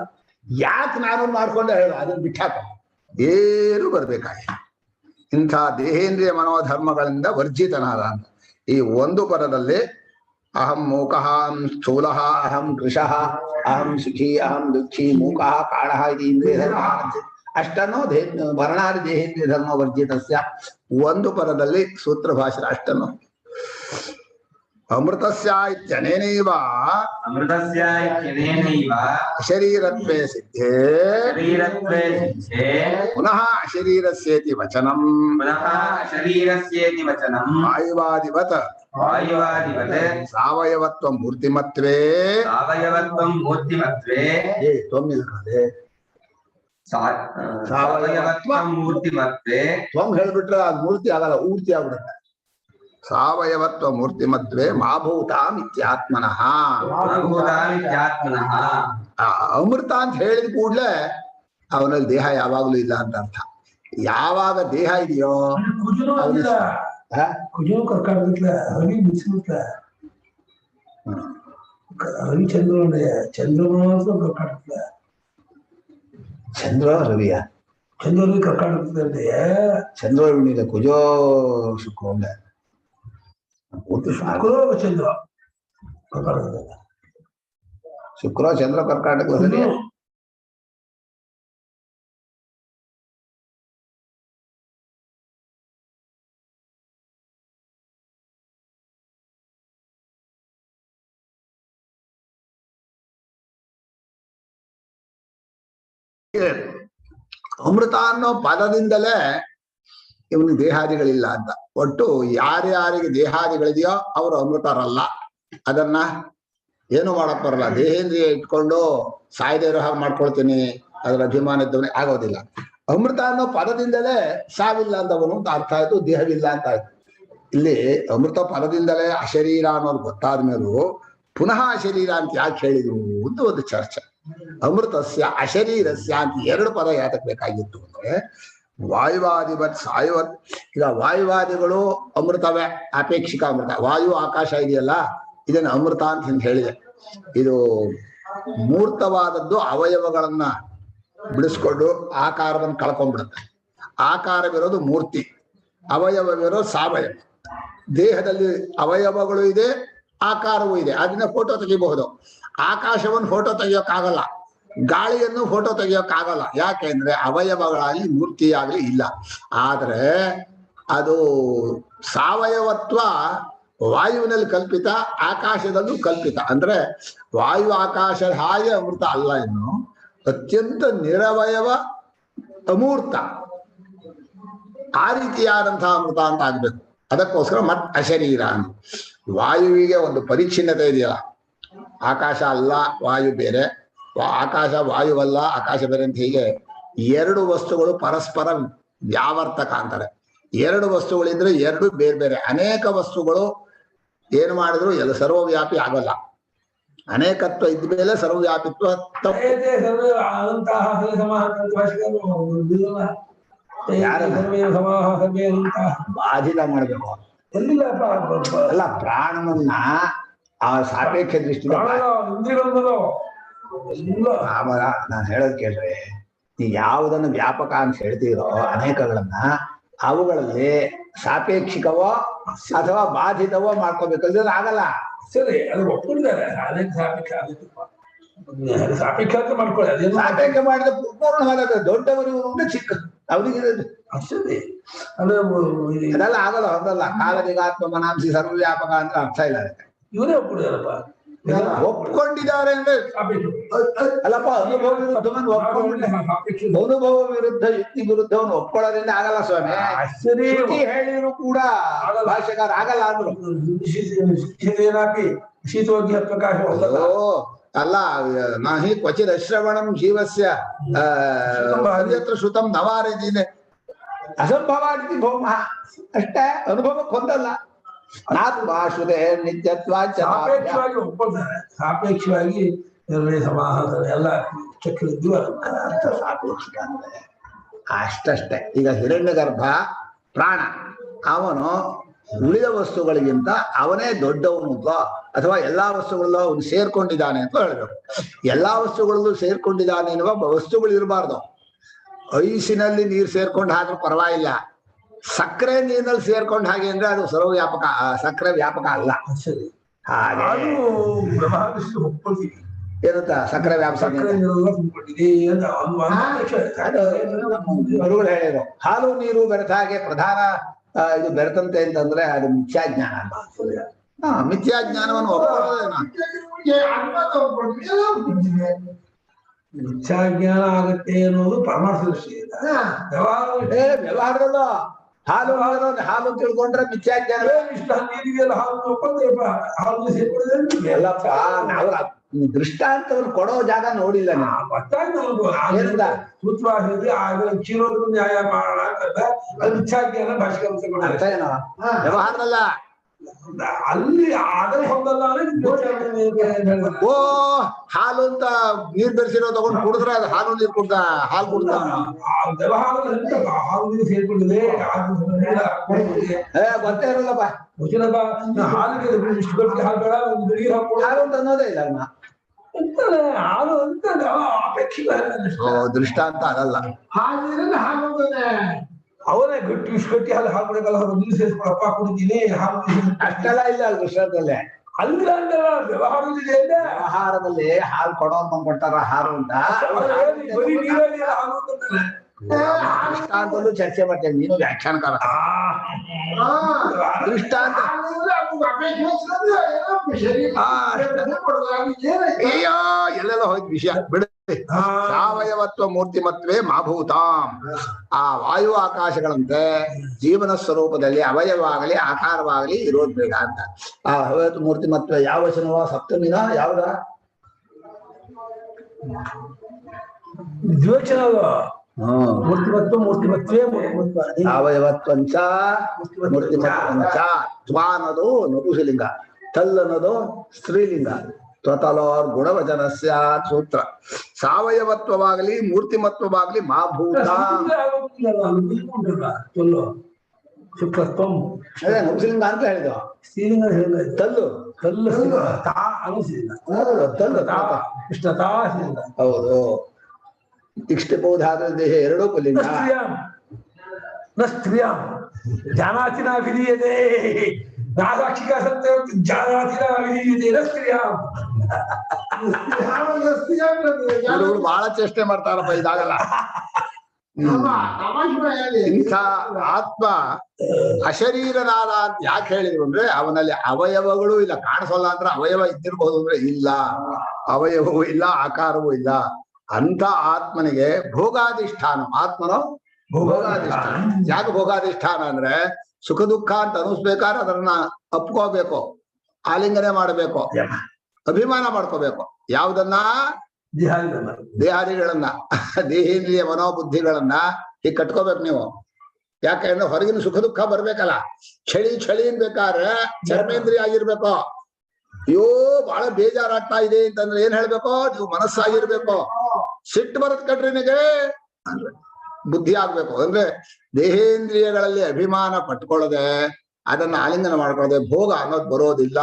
ಯಾಕೆ ನಾನು ಮಾಡ್ಕೊಂಡೆ ಹೇಳ, ಅದನ್ನ ಬಿಟ್ಟಾಕ ಏನು ಬರ್ಬೇಕಾಗಿ. ಇಂಥ ದೇಹೇಂದ್ರಿಯ ಮನೋಧರ್ಮಗಳಿಂದ ವರ್ಜಿತನಾದ ಅಂತ ಈ ಒಂದು ಪದದಲ್ಲಿ ಅಹಂ ಮೂಕಃ, ಅಹಂ ಸ್ಥೂಲಃ, ಅಹಂ ಕೃಶಃ, ಅಹಂ ಸುಖಿ, ಅಹಂ ದುಃಖಿ, ಮೂಕಃ ಕಾಣಃ ಇದು ಇಂದ್ರಿಯ ಧರ್ಮ ಅಷ್ಟನ್ನು ಮರಣಾದಿ ದೇಹೇಂದ್ರಿಯ ಧರ್ಮ ವರ್ಜಿತಸ್ಯ ಒಂದು ಪದದಲ್ಲಿ ಸೂತ್ರ ಭಾಷೆ ಅಷ್ಟನ್ನು. ಅಮೃತಸ್ಯ ಇತ್ಯನೇನೈವ ಶರೀರತ್ವೇ ಸಿದ್ಧೇ ಪುನಃ ಶರೀರಸ್ಯೇತಿ ವಚನಂ ವಾಯುವಾದಿವತ್ ಸಾವಯವತ್ವ ಮೂರ್ತಿಮತ್ವೇ ಸಾವಯವತ್ವ ಮೂರ್ತಿಮತ್ವೇ. ತ್ವಂ ಹೇಳ್ಬಿಟ್ರೆ ಅದು ಮೂರ್ತಿ ಆಗಲ್ಲ, ಊರ್ತಿ ಆಗ್ಬಿಡುತ್ತೆ. ಸಾವಯವತ್ವ ಮೂರ್ತಿಮತ್ವೇ ಮಾಭೂತಾಂ ಇತ್ಯಾತ್ಮನಃ. ಅಮೃತ ಅಂತ ಹೇಳಿದ ಕೂಡ್ಲೆ ಅವನಲ್ಲಿ ದೇಹ ಯಾವಾಗ್ಲೂ ಇಲ್ಲ ಅಂತ ಅರ್ಥ. ಯಾವಾಗ ದೇಹ ಇದೆಯೋ ಚಂದ್ರ ರವಿಯ ಚಂದ್ರವಿ ಕರ್ಕಾಟಕದಲ್ಲಿ ಚಂದ್ರ ಕುಜೋ ಶುಕ್ರ ಚಂದ್ರ ಕರ್ಕಾಟಕದಲ್ಲಿ ಶುಕ್ರ ಚಂದ್ರ ಕರ್ಕಾಟಕದಲ್ಲಿ ಅಮೃತ ಅನ್ನೋ ಪದದಿಂದಲೇ ಇವನಿಗೆ ದೇಹಾದಿಗಳಿಲ್ಲ ಅಂತ. ಒಟ್ಟು ಯಾರ್ಯಾರಿಗೆ ದೇಹಾದಿಗಳಿದೆಯೋ ಅವರು ಅಮೃತರಲ್ಲ. ಅದನ್ನ ಏನು ಮಾಡಕ್ ಬರಲ್ಲ. ದೇಹೇಂದ್ರಿಯ ಇಟ್ಕೊಂಡು ಸಾಯ್ದೇ ಇರೋ ಹಾಗೆ ಮಾಡ್ಕೊಳ್ತೀನಿ, ಅದರ ಅಭಿಮಾನ ಇದ್ದವನೇ ಆಗೋದಿಲ್ಲ. ಅಮೃತ ಅನ್ನೋ ಪದದಿಂದಲೇ ಸಾವಿಲ್ಲ ಅಂತವನು ಅಂತ ಅರ್ಥ ಆಯ್ತು, ದೇಹವಿಲ್ಲ ಅಂತ ಆಯ್ತು. ಇಲ್ಲಿ ಅಮೃತ ಪದದಿಂದಲೇ ಅಶರೀರ ಅನ್ನೋದು ಗೊತ್ತಾದ ಮೇಲೂ ಪುನಃ ಅಶರೀರ ಅಂತ ಯಾಕೆ ಹೇಳಿದ್ರು ಅಂತ ಒಂದು ಚರ್ಚೆ. ಅಮೃತಸ್ಯ ಅಶರೀರಸ್ಯ ಅಂತ ಎರಡು ಪದ ಯಾತಕ್ ಬೇಕಾಗಿತ್ತು ಅಂದ್ರೆ ವಾಯುವಾದಿವತ್ ಸಾಯುವತ್. ಈಗ ವಾಯುವಾದಿಗಳು ಅಮೃತವೇ, ಅಪೇಕ್ಷಿಕ ಅಮೃತ. ವಾಯು ಆಕಾಶ ಇದೆಯಲ್ಲ, ಇದನ್ನ ಅಮೃತ ಅಂತ ಹೇಳಿದೆ. ಇದು ಮೂರ್ತವಾದದ್ದು ಅವಯವಗಳನ್ನ ಬಿಡಿಸ್ಕೊಂಡು ಆಕಾರವನ್ನು ಕಳ್ಕೊಂಡ್ಬಿಡುತ್ತೆ. ಆಕಾರವಿರೋದು ಮೂರ್ತಿ, ಅವಯವವಿರೋದು ಸಾವಯವ. ದೇಹದಲ್ಲಿ ಅವಯವಗಳು ಇದೆ, ಆಕಾರವೂ ಇದೆ. ಅದನ್ನ ಫೋಟೋ ತೆಗಿಬಹುದು. ಆಕಾಶವನ್ನು ಫೋಟೋ ತೆಗಿಯೋಕ್ಕಾಗಲ್ಲ, ಗಾಳಿಯನ್ನು ಫೋಟೋ ತೆಗಿಯೋಕ್ಕಾಗಲ್ಲ. ಯಾಕೆಂದ್ರೆ ಅವಯವಗಳಾಗಲಿ ಮೂರ್ತಿಯಾಗಲಿ ಇಲ್ಲ. ಆದ್ರೆ ಅದು ಸಾವಯವತ್ವ ವಾಯುವಿನಲ್ಲಿ ಕಲ್ಪಿತ, ಆಕಾಶದಲ್ಲೂ ಕಲ್ಪಿತ. ಅಂದ್ರೆ ವಾಯು ಆಕಾಶ ಹಾಗೆ ಅಮೃತ ಅಲ್ಲ, ಇನ್ನು ಅತ್ಯಂತ ನಿರವಯವ ಅಮೂರ್ತ, ಆ ರೀತಿಯಾದಂತಹ ಅಮೃತ ಅಂತ ಆಗ್ಬೇಕು. ಅದಕ್ಕೋಸ್ಕರ ಅಶರೀರ ಅಂತ. ವಾಯುವಿಗೆ ಒಂದು ಪರಿಚ್ಛಿನ್ನತೆ ಇದೆಯಲ್ಲ, ಆಕಾಶ ಅಲ್ಲ ವಾಯು ಬೇರೆ, ಆಕಾಶ ವಾಯುವಲ್ಲ ಆಕಾಶ ಬೇರೆ ಅಂತ. ಹೀಗೆ ಎರಡು ವಸ್ತುಗಳು ಪರಸ್ಪರ ವ್ಯಾವರ್ತಕ ಅಂತಾರೆ. ಎರಡು ವಸ್ತುಗಳಿದ್ರೆ ಎರಡು ಬೇರೆ ಬೇರೆ. ಅನೇಕ ವಸ್ತುಗಳು ಏನು ಮಾಡಿದ್ರು ಎಲ್ಲ ಸರ್ವವ್ಯಾಪಿ ಆಗಲ್ಲ. ಅನೇಕತ್ವ ಇದ್ದ ಮೇಲೆ ಸರ್ವವ್ಯಾಪಿತ್ವ ಬಾಧಿತ ಮಾಡ್ಬೇಕು. ಅಲ್ಲ, ಪ್ರಾಣವನ್ನ ಆ ಸಾಪೇಕ್ಷ ದೃಷ್ಟಿ ನಾನು ಹೇಳೋದ್ ಕೇಳ್ರಿ, ನೀವು ಯಾವುದನ್ನು ವ್ಯಾಪಕ ಅಂತ ಹೇಳ್ತೀರೋ ಅನೇಕಗಳನ್ನ, ಅವುಗಳಲ್ಲಿ ಸಾಪೇಕ್ಷಿಕವೋ ಅಥವಾ ಬಾಧಿತವೋ ಮಾಡ್ಕೋಬೇಕು, ಆಗಲ್ಲ. ಸರಿ, ಅದು ಒಪ್ಪಿದ್ದಾರೆ. ಅನೇಕ ಸಾಪೇಕ್ಷ ಅಂತ ಮಾಡ್ಕೊಳ್ಳಿ. ಅದೇನು ಸಾಪೇಕ್ಷ ಮಾಡಿದ ಪೂರ್ಣವಾದ ದೊಡ್ಡವರಿಗೂ ಉಂಟು, ಚಿಕ್ಕ ಅವರಿಗೆ ಅಷ್ಟೇ. ಅಂದ್ರೆ ಅದೆಲ್ಲ ಆಗಲ್ಲ, ಹೊರದಲ್ಲ. ಕಾಲದಿಗಾತ್ಮ ಮನಾಂಸಿ ಸರ್ವವ್ಯಾಪಕ ಅಂತ ಅರ್ಥ ಇಲ್ಲ ಅದಕ್ಕೆ. ಇವರೇ ಒಪ್ಪಿದ್ದಾರಪ್ಪ, ಒಪ್ಕೊಂಡಿದ್ದಾರೆ ಅಂದ್ರೆ ಅಲ್ಲಪ್ಪ, ಅನುಭವ ವಿರುದ್ಧವನ್ನು ಒಪ್ಕೊಂಡಿದ್ದಾರೆ. ಅನುಭವ ವಿರುದ್ಧ ಯುಕ್ತಿ ವಿರುದ್ಧವನ್ನು ಒಪ್ಕೊಳ್ಳೋದ್ರಿಂದ ಆಗಲ್ಲ ಸ್ವಾಮಿ. ಶ್ರುತಿ ಹೇಳಿದ್ರು ಕೂಡ ಭಾಷೆಗಾರ ಆಗಲ್ಲ ಅಂದ್ರು. ಏನಾಪಿ ಶೀತೋಗ್ಯ ಪ್ರಕಾಶ ಅಲ್ಲ, ನಾಹಿ ಕ್ವಚಿತ್ ಅಶ್ರವಣಂ ಜೀವಸ್ಯ ಅನ್ಯತ್ರ ಶ್ರುತಂ ನವಾರಿದೀನೆ ಅಸಂಭವ ಭೌಮ. ಅಷ್ಟೇ, ಅನುಭವಕ್ಕೆ ಹೊಂದಲ್ಲ. ನಾತ್ವಾಶ್ರುತೆ ನಿತ್ಯತ್ವ ಸಾಪೇಕ್ಷವಾಗಿ ಒಪ್ಕೊಳ್ತಾರೆ. ಸಾಪೇಕ್ಷವಾಗಿ ನಿರ್ಣಯ ಸಮಾಹಾರ ಎಲ್ಲ ಚಕ್ರದ್ದು ಸಾಪೇಕ್ಷಿಕ ಅಂದ್ರೆ ಅಷ್ಟಷ್ಟೇ. ಈಗ ಹಿರಣ್ಯಗರ್ಭ ಪ್ರಾಣ, ಅವನು ಉಳಿದ ವಸ್ತುಗಳಿಗಿಂತ ಅವನೇ ದೊಡ್ಡವನು ಅಂತ, ಅಥವಾ ಎಲ್ಲಾ ವಸ್ತುಗಳಲ್ಲೂ ಅವನು ಸೇರ್ಕೊಂಡಿದ್ದಾನೆ ಅಂತ ಹೇಳ್ಬೇಕು. ಎಲ್ಲಾ ವಸ್ತುಗಳಲ್ಲೂ ಸೇರ್ಕೊಂಡಿದ್ದಾನೆ ಎನ್ನುವ ವಸ್ತುಗಳು ಇರಬಾರ್ದು. ಐಸಿನಲ್ಲಿ ನೀರು ಸೇರ್ಕೊಂಡು ಆದ್ರೂ ಪರವಾಗಿಲ್ಲ, ಸಕ್ಕರೆ ನೀರಿನಲ್ಲಿ ಸೇರ್ಕೊಂಡು ಹಾಗೆ ಅಂದ್ರೆ ಅದು ಸರ್ವವ್ಯಾಪಕ, ಸಕ್ಕರೆ ವ್ಯಾಪಕ ಅಲ್ಲ. ಹಾಗೆ ಏನಂತ ಸಕ್ಕರೆ ವ್ಯಾಪಕ ಮರುಗಳು ಹೇಳಿದ್ರು. ಹಾಲು ನೀರು ಬೆರೆತ ಹಾಗೆ ಪ್ರಧಾನ ಇದು ಬೆರೆತಂತೆ ಅಂತಂದ್ರೆ ಅದು ಮಿಥ್ಯಾಜ್ಞಾನ ಅಂತ. ಮಿಥ್ಯಾಜ್ಞಾನವನ್ನು ಮಿಥ್ಯಾಜ್ಞಾನ ಆಗತ್ತೆ ಅನ್ನೋದು ಪರಮಾರ್ಥ ದೃಷ್ಟಿಯಿಂದ. ವ್ಯವಹಾರದಲ್ಲ ಹಾಲು ಹಾಲು ತಿಳ್ಕೊಂಡ್ರೆ ಮಿಥ್ಯಾಜ್ಞಾನ. ಎಲ್ಲಪ್ಪ, ನಾವು ದೃಷ್ಟಾಂತವನ್ನು ಕೊಡೋ ಜಾಗ ನೋಡಿಲ್ಲ. ಕ್ಷೀರೋದ್ರ ನ್ಯಾಯ ಮಾಡೋಣ ಅಂತ ಅದು ಮಿಥ್ಯಾಜ್ಞಾನ ಭಾಷೆ ಏನೋ ವ್ಯವಹಾರದಲ್ಲ, ಅಲ್ಲಿ ಆಗಲೇ ಹೊಂದಲ್ಲ. ಓ ಹಾಲು ಅಂತ ನೀರ್ ಬೆರೆಸಿರೋ ತಗೊಂಡು ಕುಡಿದ್ರೆ ಅದು ಹಾಲು ನೀರು ಹಾಲು ಕುಡ್ದ ಹಾಲು ನೀರು ಸೇರ್ಕೊಂಡಿದೆ. ಗೊತ್ತೇ ಇರಲ್ಲಪ್ಪ. ಹಾಲಿಗೆ ಇಷ್ಟು ಗಟ್ಟಿಗೆ ಹಾಲು ಬೇಡ, ಒಂದು ನೀರು ಹಾಕೊಂಡು ಹಾಲು ಅಂತ ಅನ್ನೋದೇ ಇಲ್ಲ ಅಮ್ಮ. ಹಾಲು ಅಂತ ಅಪೇಕ್ಷಿತ ದೃಷ್ಟಾಂತ ಅದಲ್ಲ. ಹಾಲಿನಲ್ಲಿ ಹಾಲು ಅವನೇ ಗಟ್ಟಿ ಇಷ್ಟು ಗಟ್ಟಿ ಹಾಲು ಹಾಕ್ಬೇಕಲ್ಲ, ನೀರು ಸೇರಿಸ್ಕೊಳಪ್ಪ ಕುಡಿತೀನಿ ಹಾಲು. ಅಷ್ಟೆಲ್ಲ ಇಲ್ಲ ಅಲ್ಲಿ ದೃಷ್ಟಾಂತದಲ್ಲೇ. ಅಲ್ಲ ವ್ಯವಹಾರದಲ್ಲಿ ವ್ಯವಹಾರದಲ್ಲಿ ಹಾಲು ಕೊಡೋ ಅಂತ ಕೊಡ್ತಾರ ಹಾಲು ಅಂತ. ಬರೀ ನೀರಲ್ಲಿ ಹಾಲು ಅಂತಾರೆ. ದೃಷ್ಟಾಂತಲ್ಲೂ ಚರ್ಚೆ ಮಾಡ್ತೇವೆ, ನೀನು ವ್ಯಾಖ್ಯಾನಕಾರ. ದೃಷ್ಟಾಂತ ಅಯ್ಯೋ ಎಲ್ಲೆಲ್ಲ ಹೋಯ್ತು ವಿಷಯ ಬಿಡ. ಸಾವಯವತ್ವ ಮೂರ್ತಿಮತ್ವೇ ಮಾಭೂತಾಂ. ಆ ವಾಯು ಆಕಾಶಗಳಂತೆ ಜೀವನ ಸ್ವರೂಪದಲ್ಲಿ ಅವಯವವಾಗಲಿ ಆಕಾರವಾಗಲಿ ಇರೋದ್ ಬೇಡ ಅಂತ. ಆ ಅವಯವತ್ವ ಮೂರ್ತಿಮತ್ವ ಯಾವ ವಚನವ? ಸಪ್ತಮಿನ ಯಾವ್ದ? ದ್ವಿವಚನ. ಮೂರ್ತಿಮತ್ವೇ ಅವಯವತ್ವಂಚ ಮೂರ್ತಿಮತ್ವಂಚ. ತ್ವ ಅನ್ನೋದು ನಪುಂಸಲಿಂಗ, ತಲ್ ಅನ್ನೋದು ಸ್ತ್ರೀಲಿಂಗ. ತ್ವತಲೋರ್ ಗುಣವಚನಸ್ಯ ಸೂತ್ರ. ಸಾವಯವತ್ವವಾಗಲಿ ಮೂರ್ತಿಮತ್ವವಾಗಲಿ ಮಾಭೂತ. ಅದೇ ನಪುಂಸಲಿಂಗ ಅಂತ ಹೇಳಿದ. ಸ್ತ್ರೀಲಿಂಗ ಹೇಳಿದ. ತಲ್ಲು ತಲ್ಲು ಕೃಷ್ಣತಾ. ಹೌದು. ಇಷ್ಟಬೋಧಾದ ದೇಹ ಎರಡೂ ಪುಲ್ಲಿಂಗ. ಸ್ತ್ರೀಯಾಂ ಜಾನಾತಿನ ವಿಧೀಯತೆ. ನಾಸಾಕ್ಷಿಕ ಸತ್ಯ ಜಾನಾತಿನ ವಿಧೀಯತೆ ನ ಸ್ತ್ರೀಯಾಂ. ಬಹಳ ಚೇಷ್ಟೆ ಮಾಡ್ತಾರಪ್ಪ, ಇದಾಗಲ್ಲ. ಇಂಥ ಆತ್ಮ ಅಶರೀರನಾದ ಅಂತ ಯಾಕೆ ಹೇಳಿದ್ರು ಅಂದ್ರೆ ಅವನಲ್ಲಿ ಅವಯವಗಳು ಇಲ್ಲ. ಕಾಣಿಸಲ್ಲ ಅಂದ್ರೆ ಅವಯವ ಇದ್ದಿರ್ಬಹುದು ಅಂದ್ರೆ ಇಲ್ಲ, ಅವಯವವೂ ಇಲ್ಲ, ಆಕಾರವೂ ಇಲ್ಲ. ಅಂತ ಆತ್ಮನಿಗೆ ಭೋಗಾಧಿಷ್ಠಾನ. ಆತ್ಮನೋ ಭೋಗಾಧಿಷ್ಠಾನ. ಯಾಕೆ ಭೋಗಾಧಿಷ್ಠಾನ ಅಂದ್ರೆ ಸುಖ ದುಃಖ ಅಂತ ಅನಿಸ್ಬೇಕಾದ್ರೆ ಅದನ್ನ ಅಪ್ಕೋಬೇಕು, ಆಲಿಂಗನೆ ಮಾಡಬೇಕು, ಅಭಿಮಾನ ಮಾಡ್ಕೋಬೇಕು. ಯಾವ್ದನ್ನ? ದೇಹಾದಿಗಳನ್ನ, ದೇಹೇಂದ್ರಿಯ ಮನೋಬುದ್ಧಿಗಳನ್ನ ಈಗ ಕಟ್ಕೋಬೇಕು ನೀವು. ಯಾಕಂದ್ರೆ ಹೊರಗಿನ ಸುಖ ದುಃಖ ಬರ್ಬೇಕಲ್ಲ. ಚಳಿ ಚಳಿ ಅನ್ಬೇಕಾದ್ರೆ ಚರ್ಮೇಂದ್ರಿಯ ಆಗಿರ್ಬೇಕು. ಅಯ್ಯೋ ಬಹಳ ಬೇಜಾರಾಗ್ತಾ ಇದೆ ಅಂತಂದ್ರೆ ಏನ್ ಹೇಳ್ಬೇಕು? ನೀವು ಮನಸ್ಸಾಗಿರ್ಬೇಕು. ಸಿಟ್ಟು ಬರತ್ ಕಟ್ರಿ ನಿನಗೆ ಅಂದ್ರೆ ಬುದ್ಧಿ ಆಗ್ಬೇಕು. ಅಂದ್ರೆ ದೇಹೇಂದ್ರಿಯಗಳಲ್ಲಿ ಅಭಿಮಾನ ಪಟ್ಕೊಳ್ಳದೆ ಅದನ್ನ ಆಲಿಂಗನ ಮಾಡ್ಕೊಳ್ಳದೆ ಭೋಗ ಅನ್ನೋದು ಬರೋದಿಲ್ಲ.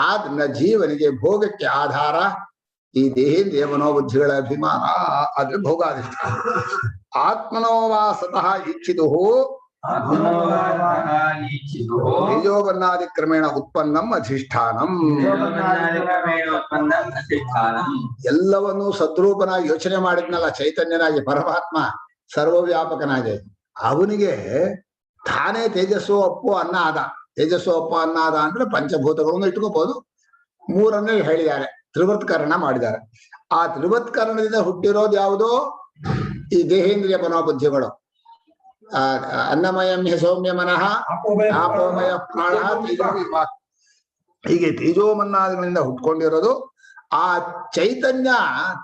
ಆದ್ರಿಂದ ಜೀವನಿಗೆ ಭೋಗಕ್ಕೆ ಆಧಾರ ಈ ದೇಹೇಂದ್ರಿಯ ಮನೋಬುದ್ಧಿಗಳ ಅಭಿಮಾನ. ಆದ್ರೆ ಭೋಗಾಧಿಷ್ಠಾನ. ಆತ್ಮನೋವಾ ಸತಃ ಇಚ್ಛಿದು ತೇಜೋಬನ್ನಾದಿ ಕ್ರಮೇಣ ಉತ್ಪನ್ನಂ ಅಧಿಷ್ಠಾನಂ. ಎಲ್ಲವನ್ನೂ ಸದ್ರೂಪನಾಗಿ ಯೋಚನೆ ಮಾಡಿದ್ನಲ್ಲ ಚೈತನ್ಯನಾಗಿ ಪರಮಾತ್ಮ, ಸರ್ವವ್ಯಾಪಕನಾಗಿ. ಅವನಿಗೆ ತಾನೇ ತೇಜಸ್ಸು ಅಪ್ಪು ಅನ್ನ ಆದ. ತೇಜಸ್ಸು ಅಪ್ಪು ಅನ್ನ ಆದ ಅಂದ್ರೆ ಪಂಚಭೂತಗಳನ್ನು ಇಟ್ಕೋಬಹುದು. ಮೂರನ್ನೇ ಹೇಳಿದ್ದಾರೆ, ತ್ರಿವೃತ್ಕರಣ ಮಾಡಿದ್ದಾರೆ. ಆ ತ್ರಿವೃತ್ಕರಣದಿಂದ ಹುಟ್ಟಿರೋದು ಯಾವುದೋ ಈ ದೇಹೇಂದ್ರಿಯ ಮನೋಬುದ್ಧಿಗಳು. ಅನ್ನಮಯಂ ಹಿ ಸೌಮ್ಯ ಮನಃ ಆಪೋಮಯ ಪ್ರಾಣ ತೇಜೋ. ಹೀಗೆ ತೇಜೋಮನ್ನಾದಿಗಳಿಂದ ಹುಟ್ಕೊಂಡಿರೋದು. ಆ ಚೈತನ್ಯ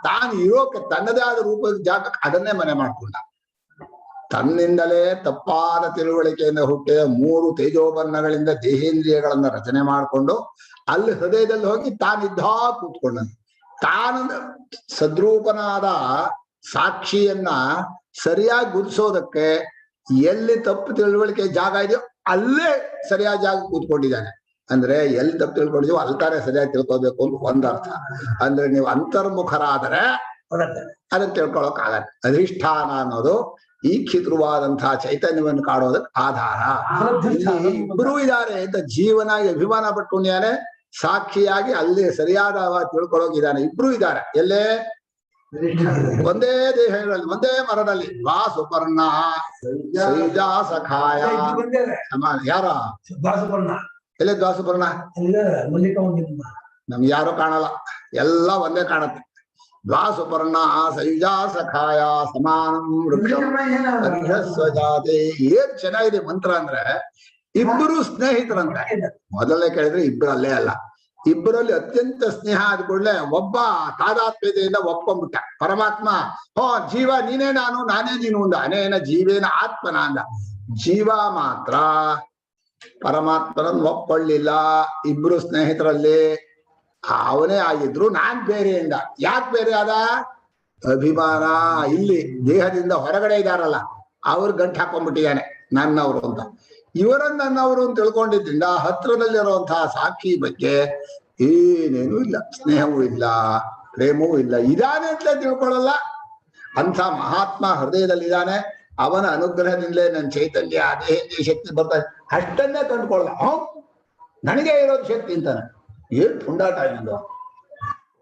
ತಾನು ಇರೋಕೆ ತನ್ನದೇ ಆದ ರೂಪದ ಜಾಗಕ್ಕೆ ಅದನ್ನೇ ಮನೆ ಮಾಡ್ಕೊಂಡ. ತನ್ನಿಂದಲೇ ತಪ್ಪಾದ ತಿಳುವಳಿಕೆಯಿಂದ ಹುಟ್ಟಿದ ಮೂರು ತೇಜೋಬನ್ನಗಳಿಂದ ದೇಹೇಂದ್ರಿಯಗಳನ್ನ ರಚನೆ ಮಾಡಿಕೊಂಡು ಅಲ್ಲಿ ಹೃದಯದಲ್ಲಿ ಹೋಗಿ ತಾನಿದ್ದ ಕೂತ್ಕೊಂಡ. ತಾನು ಸದ್ರೂಪನಾದ ಸಾಕ್ಷಿಯನ್ನ ಸರಿಯಾಗಿ ಗುರುತಿಸೋದಕ್ಕೆ ಎಲ್ಲಿ ತಪ್ಪು ತಿಳುವಳಿಕೆ ಜಾಗ ಇದೆಯೋ ಅಲ್ಲೇ ಸರಿಯಾದ ಜಾಗ ಕೂತ್ಕೊಂಡಿದ್ದಾನೆ. ಅಂದ್ರೆ ಎಲ್ಲಿ ತಪ್ಪು ತಿಳ್ಕೊಂಡಿದೀವೋ ಅಲ್ಲಿ ತಾನೇ ಸರಿಯಾಗಿ ತಿಳ್ಕೊಬೇಕು ಅಂತ ಒಂದರ್ಥ. ಅಂದ್ರೆ ನೀವು ಅಂತರ್ಮುಖರಾದರೆ ಅದನ್ನ ತಿಳ್ಕೊಳಕ್ ಆಗತ್ತೆ. ಅಧಿಷ್ಠಾನ ಅನ್ನೋದು ಈಕ್ಷಿತವಾದಂತಹ ಚೈತನ್ಯವನ್ನು ಕಾಣೋದಕ್ಕೆ ಆಧಾರ. ಇಬ್ಬರೂ ಇದ್ದಾರೆ ಅಂತ ಜೀವನಾಗಿ ಅಭಿಮಾನ ಪಟ್ಕೊಂಡಿದ್ದಾನೆ, ಸಾಕ್ಷಿಯಾಗಿ ಅಲ್ಲಿ ಸರಿಯಾದ ತಿಳ್ಕೊಳ್ಳೋಗಿದ್ದಾನೆ. ಇಬ್ರು ಇದ್ದಾರೆ. ಎಲ್ಲೇ? ಒಂದೇ ದೇಹಗಳಲ್ಲಿ, ಒಂದೇ ಮರದಲ್ಲಿ. ವಾಸುಪರ್ಣ ಸೈಜಾ ಸಖಾಯ. ಯಾರ ಎಲ್ಲೇ ದ್ವಾಸುಪರ್ಣ? ನಮ್ಗೆ ಯಾರು ಕಾಣಲ್ಲ, ಎಲ್ಲ ಒಂದೇ ಕಾಣತ್ತೆ. ದ್ವಾಸುಪರ್ಣ ಸೈಜಾ ಸಖಾಯ ಸಮಾನಂ ವೃಕ್ಷಸ್ವಜಾತೆ. ಏನ್ ಚೆನ್ನಾಗಿದೆ ಮಂತ್ರ ಅಂದ್ರೆ ಇಬ್ಬರು ಸ್ನೇಹಿತರಂತೆ. ಮೊದಲನೇ ಕೇಳಿದ್ರೆ ಇಬ್ಬರಲ್ಲೇ ಅಲ್ಲ, ಇಬ್ಬರಲ್ಲಿ ಅತ್ಯಂತ ಸ್ನೇಹ ಆದ ಕೂಡಲೇ ಒಬ್ಬ ತಾದಾತ್ಮ್ಯತೆಯಿಂದ ಒಪ್ಕೊಂಡ್ಬಿಟ್ಟ. ಪರಮಾತ್ಮ ಜೀವ ನೀನೇ ನಾನು, ನಾನೇ ನೀನು ಅಂದ. ಅನೇನ ಜೀವೇನ ಆತ್ಮನ ಅಂದ. ಜೀವ ಮಾತ್ರ ಪರಮಾತ್ಮನನ್ನು ಒಪ್ಕೊಳ್ಳಿಲ್ಲ. ಇಬ್ರು ಸ್ನೇಹಿತರಲ್ಲಿ ಅವನೇ ಆಗಿದ್ರು, ನಾನ್ ಬೇರೆ ಅಂದ. ಯಾಕೆ ಬೇರೆ ಆದ? ಅಭಿಮಾನ. ಇಲ್ಲಿ ದೇಹದಿಂದ ಹೊರಗಡೆ ಇದಾರಲ್ಲ ಅವ್ರು ಗಂಟು ಹಾಕೊಂಡ್ಬಿಟ್ಟಿದ್ದಾನೆ ನನ್ನವರು ಅಂತ. ಇವರನ್ನ ನನ್ನವರು ಅಂತ ತಿಳ್ಕೊಂಡಿದ್ರಿಂದ ಹತ್ರದಲ್ಲಿರುವಂತಹ ಸಾಕ್ಷಿ ಬಗ್ಗೆ ಏನೇನೂ ಇಲ್ಲ, ಸ್ನೇಹವೂ ಇಲ್ಲ, ಪ್ರೇಮವೂ ಇಲ್ಲ. ಇದಾನೆ ಅಂತ ತಿಳ್ಕೊಳ್ಳಲ್ಲ. ಅಂಥ ಮಹಾತ್ಮ ಹೃದಯದಲ್ಲಿದ್ದಾನೆ. ಅವನ ಅನುಗ್ರಹದಿಂದಲೇ ನನ್ನ ಚೈತನ್ಯ ದೇಹೇಂದ್ರಿಯ ಶಕ್ತಿ ಬರ್ತಾರೆ. ಅಷ್ಟನ್ನೇ ಕಂಡುಕೊಳ್ಳಲ್ಲ. ನನಗೆ ಇರೋದು ಶಕ್ತಿ ಅಂತಾನೆ. ಏನ್ ಪುಂಡಾಟ ನಿಂದು.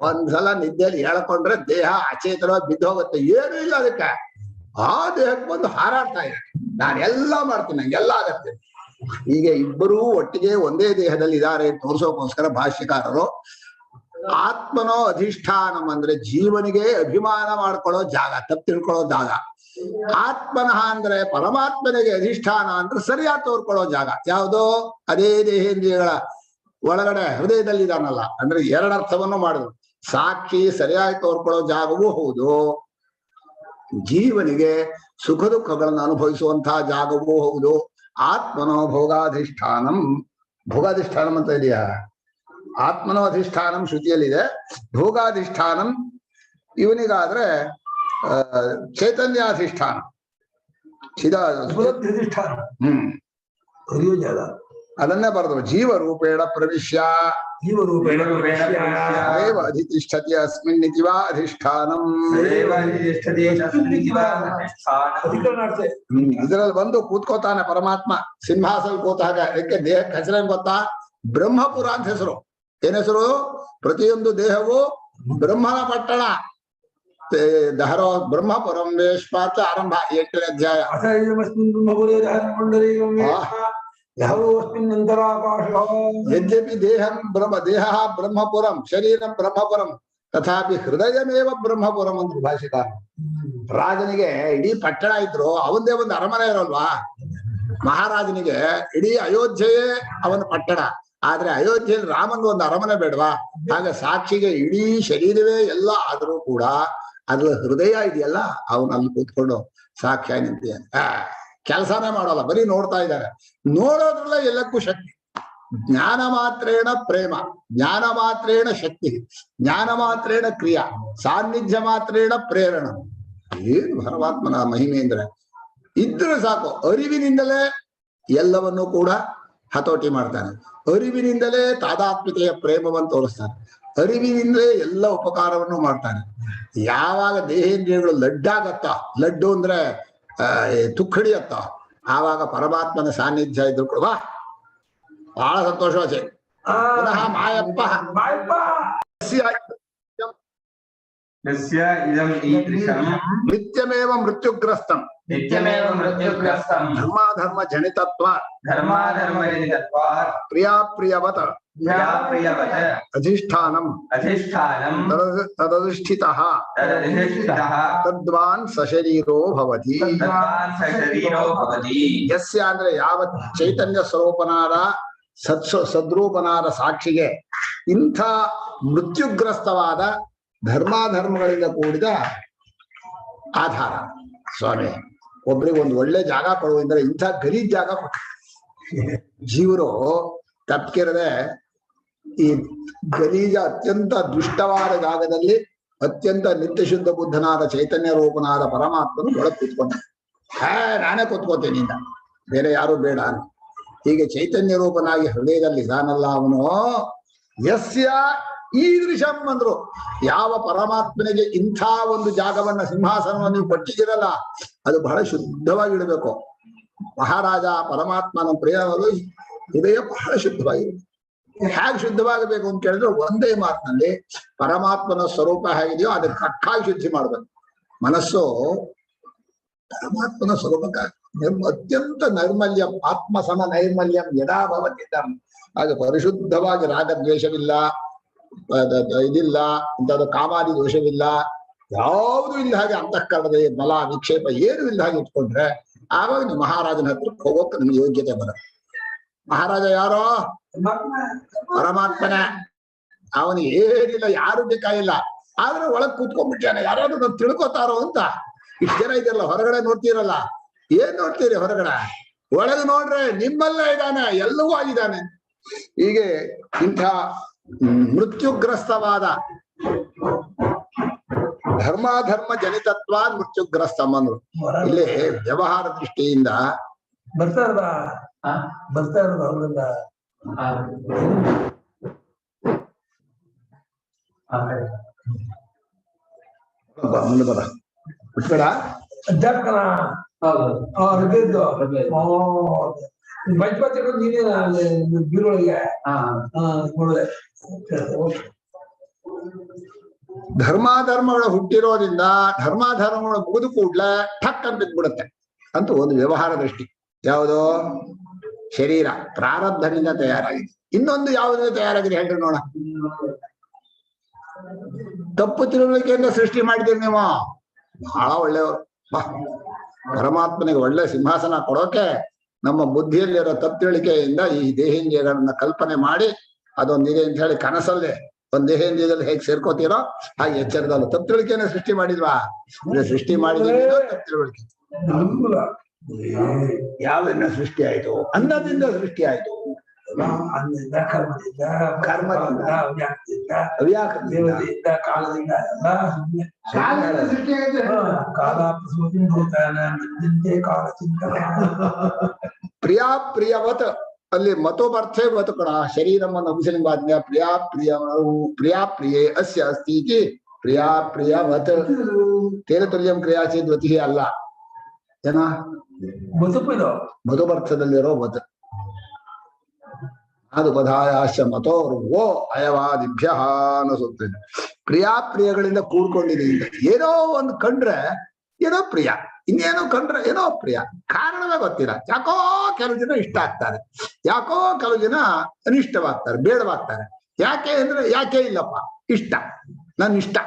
ಒಂದ್ಸಲ ನಿದ್ದೆಯಲ್ಲಿ ಹೇಳ್ಕೊಂಡ್ರೆ ದೇಹ ಅಚೇತನವಾಗಿ ಬಿದ್ದೋಗುತ್ತೆ. ಏನೂ ಇಲ್ಲ ಅದಕ್ಕೆ. ಆ ದೇಹಕ್ಕೆ ಬಂದು ಹಾರಾಡ್ತಾ ಇದೆ. ನಾನು ಎಲ್ಲ ಮಾಡ್ತೀನಿ, ನಂಗೆಲ್ಲ ಆಗತ್ತೆ. ಹೀಗೆ ಇಬ್ಬರೂ ಒಟ್ಟಿಗೆ ಒಂದೇ ದೇಹದಲ್ಲಿ ಇದ್ದಾರೆ ತೋರ್ಸೋಕೋಸ್ಕರ ಭಾಷ್ಯಕಾರರು ಆತ್ಮನೋ ಅಧಿಷ್ಠಾನಂ ಅಂದ್ರೆ ಜೀವನಿಗೆ ಅಭಿಮಾನ ಮಾಡ್ಕೊಳ್ಳೋ ಜಾಗ, ತಪ್ಪು ತಿಳ್ಕೊಳ್ಳೋ ಜಾಗ. ಆತ್ಮನಃ ಅಂದ್ರೆ ಪರಮಾತ್ಮನಿಗೆ ಅಧಿಷ್ಠಾನ ಅಂದ್ರೆ ಸರಿಯಾಗಿ ತೋರ್ಕೊಳ್ಳೋ ಜಾಗ. ಯಾವುದೋ ಅದೇ ದೇಹೇಂದ್ರಿಯಗಳ ಒಳಗಡೆ ಹೃದಯದಲ್ಲಿ ಇದಾನಲ್ಲ. ಅಂದ್ರೆ ಎರಡರ್ಥವನ್ನು ಮಾಡಿದ್ರು. ಸಾಕ್ಷಿ ಸರಿಯಾಗಿ ತೋರ್ಕೊಳ್ಳೋ ಜಾಗವೂ ಹೌದು, ಜೀವನಿಗೆ ಸುಖ ದುಃಖಗಳನ್ನು ಅನುಭವಿಸುವಂತಹ ಜಾಗವೂ ಹೌದು. ಆತ್ಮನೋ ಭೋಗಾಧಿಷ್ಠಾನಂ. ಭೋಗಾಧಿಷ್ಠಾನಂ ಅಂತ ಇದೆಯಾ? ಆತ್ಮನೋ ಅಧಿಷ್ಠಾನಂ ಶ್ರುತಿಯಲ್ಲಿದೆ. ಭೋಗಾಧಿಷ್ಠಾನಂ ಇವನಿಗಾದ್ರೆ ಚೈತನ್ಯಾಧಿಷ್ಠಾನ. ಅದನ್ನೇ ಬರೆದ್ರು. ಜೀವರೂಪೇಣ ಪ್ರವಿಶ್ಯ ಅಧಿತಿಷ್ಠತಿ ಅಸ್ಮಿನ್ನಿತಿ ವಾ ಅಧಿಷ್ಠಾನಂ. ಇದರಲ್ಲಿ ಬಂದು ಕೂತ್ಕೋತಾನೆ ಪರಮಾತ್ಮ ಸಿಂಹಾಸನ ಕೂತಾಗ. ಅದಕ್ಕೆ ದೇಹಕ್ಕೆ ಹೆಸರೇನ್ ಗೊತ್ತಾ? ಬ್ರಹ್ಮಪುರ ಅಂತ ಹೆಸರು. ಏನ್ ಹೆಸರು? ಪ್ರತಿಯೊಂದು ದೇಹವು ಬ್ರಹ್ಮನ ಪಟ್ಟಣ. ದಹರೋ ಬ್ರಹ್ಮಪುರಂ ವೇಶ್ಪಾತ ಆರಂಭ 8ನೇ ಅಧ್ಯಾಯ. ಅಸಹ್ಯಮಸ್ಮಿನ್ ಬ್ರಹ್ಮಪುರೇ ಪುಂಡರೀಕಂ ಯಹೋಸ್ಮಿನ್ ಅಂತರಾಕಾಶ ಯದ್ಯಪಿ ದೇಹ ಬ್ರಹ್ಮಪುರಂ ಶರೀರಂ ಬ್ರಹ್ಮಪುರಂ ತಥಾಪಿ ಹೃದಯಮೇವ ಬ್ರಹ್ಮಪುರಂ ಅಂತ ಭಾಷಿಕಾರ. ರಾಜನಿಗೆ ಇಡೀ ಪಟ್ಟಣ ಇದ್ರು ಅವನದೇ ಒಂದು ಅರಮನೆ ಇರೋಲ್ವಾ. ಮಹಾರಾಜನಿಗೆ ಇಡೀ ಅಯೋಧ್ಯೆಯೇ ಅವನ ಪಟ್ಟಣ, ಆದ್ರೆ ಅಯೋಧ್ಯೆಯಲ್ಲಿ ರಾಮನ್ ಒಂದು ಅರಮನೆ ಬೇಡವಾ? ಹಾಗೆ ಸಾಕ್ಷಿಗೆ ಇಡೀ ಶರೀರವೇ ಎಲ್ಲ ಆದ್ರೂ ಕೂಡ ಅದ್ರ ಹೃದಯ ಇದೆಯಲ್ಲ, ಅವನು ಅಲ್ಲಿ ಕೂತ್ಕೊಂಡು ಸಾಕ್ಷಿಯಾಗಿ ನಿಂತಿದ್ದಾನೆ. ಕೆಲಸನೇ ಮಾಡೋಲ್ಲ, ಬರೀ ನೋಡ್ತಾ ಇದ್ದಾರೆ. ನೋಡೋದ್ರಲ್ಲ ಎಲ್ಲಕ್ಕೂ ಶಕ್ತಿ. ಜ್ಞಾನ ಮಾತ್ರೇಣ ಪ್ರೇಮ, ಜ್ಞಾನ ಮಾತ್ರೇಣ ಶಕ್ತಿ, ಜ್ಞಾನ ಮಾತ್ರೇಣ ಕ್ರಿಯಾ, ಸಾನ್ನಿಧ್ಯ ಮಾತ್ರೇಣ ಪ್ರೇರಣ. ಏನು ಪರಮಾತ್ಮನ ಮಹಿಮೆ ಅಂದ್ರೆ ಇದ್ರೆ ಸಾಕು. ಅರಿವಿನಿಂದಲೇ ಎಲ್ಲವನ್ನೂ ಕೂಡ ಹತೋಟಿ ಮಾಡ್ತಾನೆ. ಅರಿವಿನಿಂದಲೇ ತಾದಾತ್ಮ್ಯತೆಯ ಪ್ರೇಮವನ್ನು ತೋರಿಸ್ತಾನೆ. ಅರಿವಿನಿಂದಲೇ ಎಲ್ಲ ಉಪಕಾರವನ್ನು ಮಾಡ್ತಾನೆ. ಯಾವಾಗ ದೇಹೇಂದ್ರಿಯಗಳು ಲಡ್ಡಾಗತ್ತ, ಲಡ್ಡು ಅಂದ್ರೆ ತುಕ್ಕಡಿಯತ್ತ, ಆವಾಗ ಪರಮಾತ್ಮನ ಸಾನ್ನಿಧ್ಯ ಇದ್ರು ಕೂಡ ಬಹಳ ಸಂತೋಷವಾಚೆ. ಪುನಃ ಮಾಯಪ್ಪ ಯಸ್ಯ ಇದಂ ಈದೃಶಂ ನಿತ್ಯಮೇವ ಮೃತ್ಯುಗ್ರಸ್ತಂ ಧರ್ಮಾಧರ್ಮ ಜನಿತತ್ವಾತ್ ಪ್ರಿಯಾಪ್ರಿಯವತ್ ಅಧಿಷ್ಠಾನಂ ತದಧಿಷ್ಠಿತಃ ತದ್ವಾನ್ ಸಶರೀರೋ ಭವತಿ. ಯಸ್ಯ ಅಂದ್ರೆ ಯಾವ ಚೈತನ್ಯ ಸ್ವರೂಪನಾದ ಸದ್ರೂಪನಾದ ಸಾಕ್ಷಿಗೆ ಇಂಥ ಮೃತ್ಯುಗ್ರಸ್ತವಾದ ಧರ್ಮಾಧರ್ಮಗಳಿಂದ ಕೂಡಿದ ಆಧಾರ. ಸ್ವಾಮಿ ಒಬ್ರಿಗೆ ಒಳ್ಳೆ ಜಾಗ ಕೊಡುವಂದ್ರೆ ಇಂಥ ಗಲೀಜ್ ಜಾಗ ಕೊಟ್ಟ. ಜೀವರು ತಪ್ಪಿರದೆ ಈ ಗಲೀಜ ಅತ್ಯಂತ ದುಷ್ಟವಾದ ಜಾಗದಲ್ಲಿ ಅತ್ಯಂತ ನಿತ್ಯ ಶುದ್ಧ ಬುದ್ಧನಾದ ಚೈತನ್ಯ ರೂಪನಾದ ಪರಮಾತ್ಮನು ಒಳಗೆ ಕೂತ್ಕೊಂಡ. ನಾನೇ ಕೂತ್ಕೋತೀನಿ ಇಂದ, ಬೇರೆ ಯಾರು ಬೇಡ. ಹೀಗೆ ಚೈತನ್ಯ ರೂಪನಾಗಿ ಹೃದಯದಲ್ಲಿ ಇದಾನಲ್ಲ ಅವನು. ಯಸ್ಯ ಈದೃಶಂ ಅಂದ್ರು, ಯಾವ ಪರಮಾತ್ಮನಿಗೆ ಇಂಥ ಒಂದು ಜಾಗವನ್ನ ಸಿಂಹಾಸನವನ್ನು ನೀವು ಕೊಟ್ಟಿದ್ದೀರಲ್ಲ, ಅದು ಬಹಳ ಶುದ್ಧವಾಗಿಡಬೇಕು. ಮಹಾರಾಜ ಪರಮಾತ್ಮನ ಪ್ರಿಯವಾದ ಹೃದಯ ಬಹಳ ಶುದ್ಧವಾಗಿರುತ್ತೆ. ಹೇಗೆ ಶುದ್ಧವಾಗಬೇಕು ಅಂತ ಕೇಳಿದ್ರೆ ಒಂದೇ ಮಾತಿನಲ್ಲಿ ಪರಮಾತ್ಮನ ಸ್ವರೂಪ ಹೇಗಿದೆಯೋ ಅದಕ್ಕೆ ಕಟ್ಟಾಗಿ ಶುದ್ಧಿ ಮಾಡ್ಬೇಕು. ಮನಸ್ಸು ಪರಮಾತ್ಮನ ಸ್ವರೂಪಕ್ಕೆ ಅತ್ಯಂತ ನೈರ್ಮಲ್ಯಂ, ಆತ್ಮ ಸಮ ನೈರ್ಮಲ್ಯಂ ಯದಾ ಭವತಿದ್ದಂ. ಹಾಗೆ ಪರಿಶುದ್ಧವಾಗಿ ರಾಗದ್ವೇಷವಿಲ್ಲ, ಇದಿಲ್ಲ, ಇಂಥದ್ದು ಕಾಮಾದಿ ದೋಷವಿಲ್ಲ, ಯಾವುದು ಇಲ್ಲ ಹಾಗೆ ಅಂತಃಕರಣದ ಬಲ ವಿಕ್ಷೇಪ ಏನು ಇಲ್ಲ ಹಾಗೆ ಇಟ್ಕೊಂಡ್ರೆ ಆವಾಗ ನೀವು ಮಹಾರಾಜನ ಹತ್ರಕ್ಕೆ ಹೋಗೋಕೆ ನಿಮ್ಗೆ ಯೋಗ್ಯತೆ ಬರುತ್ತೆ. ಮಹಾರಾಜ ಯಾರೋ? ಪರಮಾತ್ಮನೇ. ಅವನು ಏನಿಲ್ಲ, ಯಾರು ಬೇಕಾಗಿಲ್ಲ, ಆದ್ರೆ ಒಳಗ್ ಕೂತ್ಕೊಂಡ್ಬಿಟ್ಟಾನೆ. ಯಾರಾದ್ರೂ ನಾವು ತಿಳ್ಕೊತಾರೋ ಅಂತ. ಇಷ್ಟು ಜನ ಇದೆಲ್ಲ ಹೊರಗಡೆ ನೋಡ್ತೀರಲ್ಲ, ಏನ್ ನೋಡ್ತೀರಿ ಹೊರಗಡೆ? ಒಳಗೆ ನೋಡ್ರೆ ನಿಮ್ಮಲ್ಲೇ ಇದ್ದಾನೆ, ಎಲ್ಲವೂ ಆಗಿದ್ದಾನೆ. ಹೀಗೆ ಇಂಥ ಮೃತ್ಯುಗ್ರಸ್ತವಾದ ಧರ್ಮಾಧರ್ಮ ಜನಿತತ್ವ ಮೃತ್ಯುಗ್ರಸ್ತಂ ಅಂದ್ರು. ಇಲ್ಲಿ ವ್ಯವಹಾರ ದೃಷ್ಟಿಯಿಂದ ಬರ್ತಾ ಇರೋದ ಅವ್ರಿಂದ ಮುಂದೆ ಬರ ಬಿಟ್ಬೇಡ. ಅಧ್ಯಾಪಕನ ಮಂಚಪಾತಿ ನೀನೇ ಬೀರೊಳಗೆ ಧರ್ಮಾಧರ್ಮಗಳು ಹುಟ್ಟಿರೋದ್ರಿಂದ ಧರ್ಮಾಧರ್ಮಗಳು ಮುಗಿದು ಕೂಡ್ಲೆ ಠಕ್ ಅಂತ ಬಿದ್ಬಿಡುತ್ತೆ ಅಂತ ಒಂದು ವ್ಯವಹಾರ ದೃಷ್ಟಿ. ಯಾವುದು? ಶರೀರ ಪ್ರಾರಬ್ಧದಿಂದ ತಯಾರಾಗಿದೆ. ಇನ್ನೊಂದು ಯಾವುದರಿಂದ ತಯಾರಾಗಿದೆ ಹೇಳ್ರಿ ನೋಡ. ತಪ್ಪು ತಿಳುವಳಿಕೆಯಿಂದ ಸೃಷ್ಟಿ ಮಾಡಿದ್ದೀರಿ ನೀವು. ಬಹಳ ಒಳ್ಳೆಯವರು. ಪರಮಾತ್ಮನಿಗೆ ಒಳ್ಳೆ ಸಿಂಹಾಸನ ಕೊಡೋಕೆ ನಮ್ಮ ಬುದ್ಧಿಯಲ್ಲಿರೋ ತಪ್ಪು ತಿಳುವಳಿಕೆಯಿಂದ ಈ ದೇಹೇಂದ್ರಿಯಗಳನ್ನ ಕಲ್ಪನೆ ಮಾಡಿ ಅದೊಂದಿದೆ ಅಂತ ಹೇಳಿ ಕನಸಲ್ಲೇ ಒಂದ್ ದೇಹೇಂದ್ರಿಯದಲ್ಲಿ ಹೇಗೆ ಸೇರ್ಕೋತೀರೋ ಹಾಗೆ ಎಚ್ಚರದಲ್ಲ ತಪ್ಪು ತಿಳುವಳಿಕೆನ ಸೃಷ್ಟಿ ಮಾಡಿಲ್ವಾ? ಸೃಷ್ಟಿ ಮಾಡಿದ್ರೆ ತಪ್ಪು ತಿಳುವಳಿಕೆ. ಯಾವ್ದನ್ನ ಸೃಷ್ಟಿ ಆಯ್ತು? ಅನ್ನದಿಂದ ಸೃಷ್ಟಿ ಆಯ್ತು. ಅನ್ನದಿಂದ ಕರ್ಮದಿಂದ ಅವ್ಯಾಕೃತಿಯಿಂದ ಕಾಲದಿಂದ ಪ್ರಿಯಾಪ್ರಿಯವತ್ ಅಲ್ಲಿ ಮತೋಪರ್ಥೆ ವತ್ ಕಣ ಶರೀರವನ್ನು ಅಂಶಲಿಂಗಾದ್ಯ ಪ್ರಿಯಾಪ್ರಿಯೇ ಅಸ್ಯ ಅಸ್ತಿ ಇತಿ ಪ್ರಿಯಾಪ್ರಿಯವತ್ ತೇನ ತುಲ್ಯಂ ಕ್ರಿಯಾಚೇದ್ವತಿ ಅಲ್ಲ. ಏನ ಮಧುಪಿದು ಮಧುಪರ್ಥದಲ್ಲಿರೋ ವತ್ ಅದು ಬಧಾಯಾಶ ಮತೋರ್ವೋ ಅಯವಾದಿಭ್ಯ ಅನ್ನಿಸುತ್ತದೆ. ಪ್ರಿಯಾಪ್ರಿಯಗಳಿಂದ ಕೂಡ್ಕೊಂಡಿದೆ. ಏನೋ ಒಂದು ಕಂಡ್ರೆ ಏನೋ ಪ್ರಿಯ, ಇನ್ನೇನೋ ಕಂಡ್ರೆ ಏನೋ ಪ್ರಿಯ, ಕಾರಣವೇ ಗೊತ್ತಿಲ್ಲ. ಯಾಕೋ ಕೆಲವು ಜನ ಇಷ್ಟ ಆಗ್ತಾರೆ, ಯಾಕೋ ಕೆಲವು ಜನ ಅನಿಷ್ಟವಾಗ್ತಾರೆ, ಬೇಡವಾಗ್ತಾರೆ. ಯಾಕೆ ಅಂದ್ರೆ ಯಾಕೆ ಇಲ್ಲಪ್ಪ, ಇಷ್ಟ, ನನ್ ಇಷ್ಟ.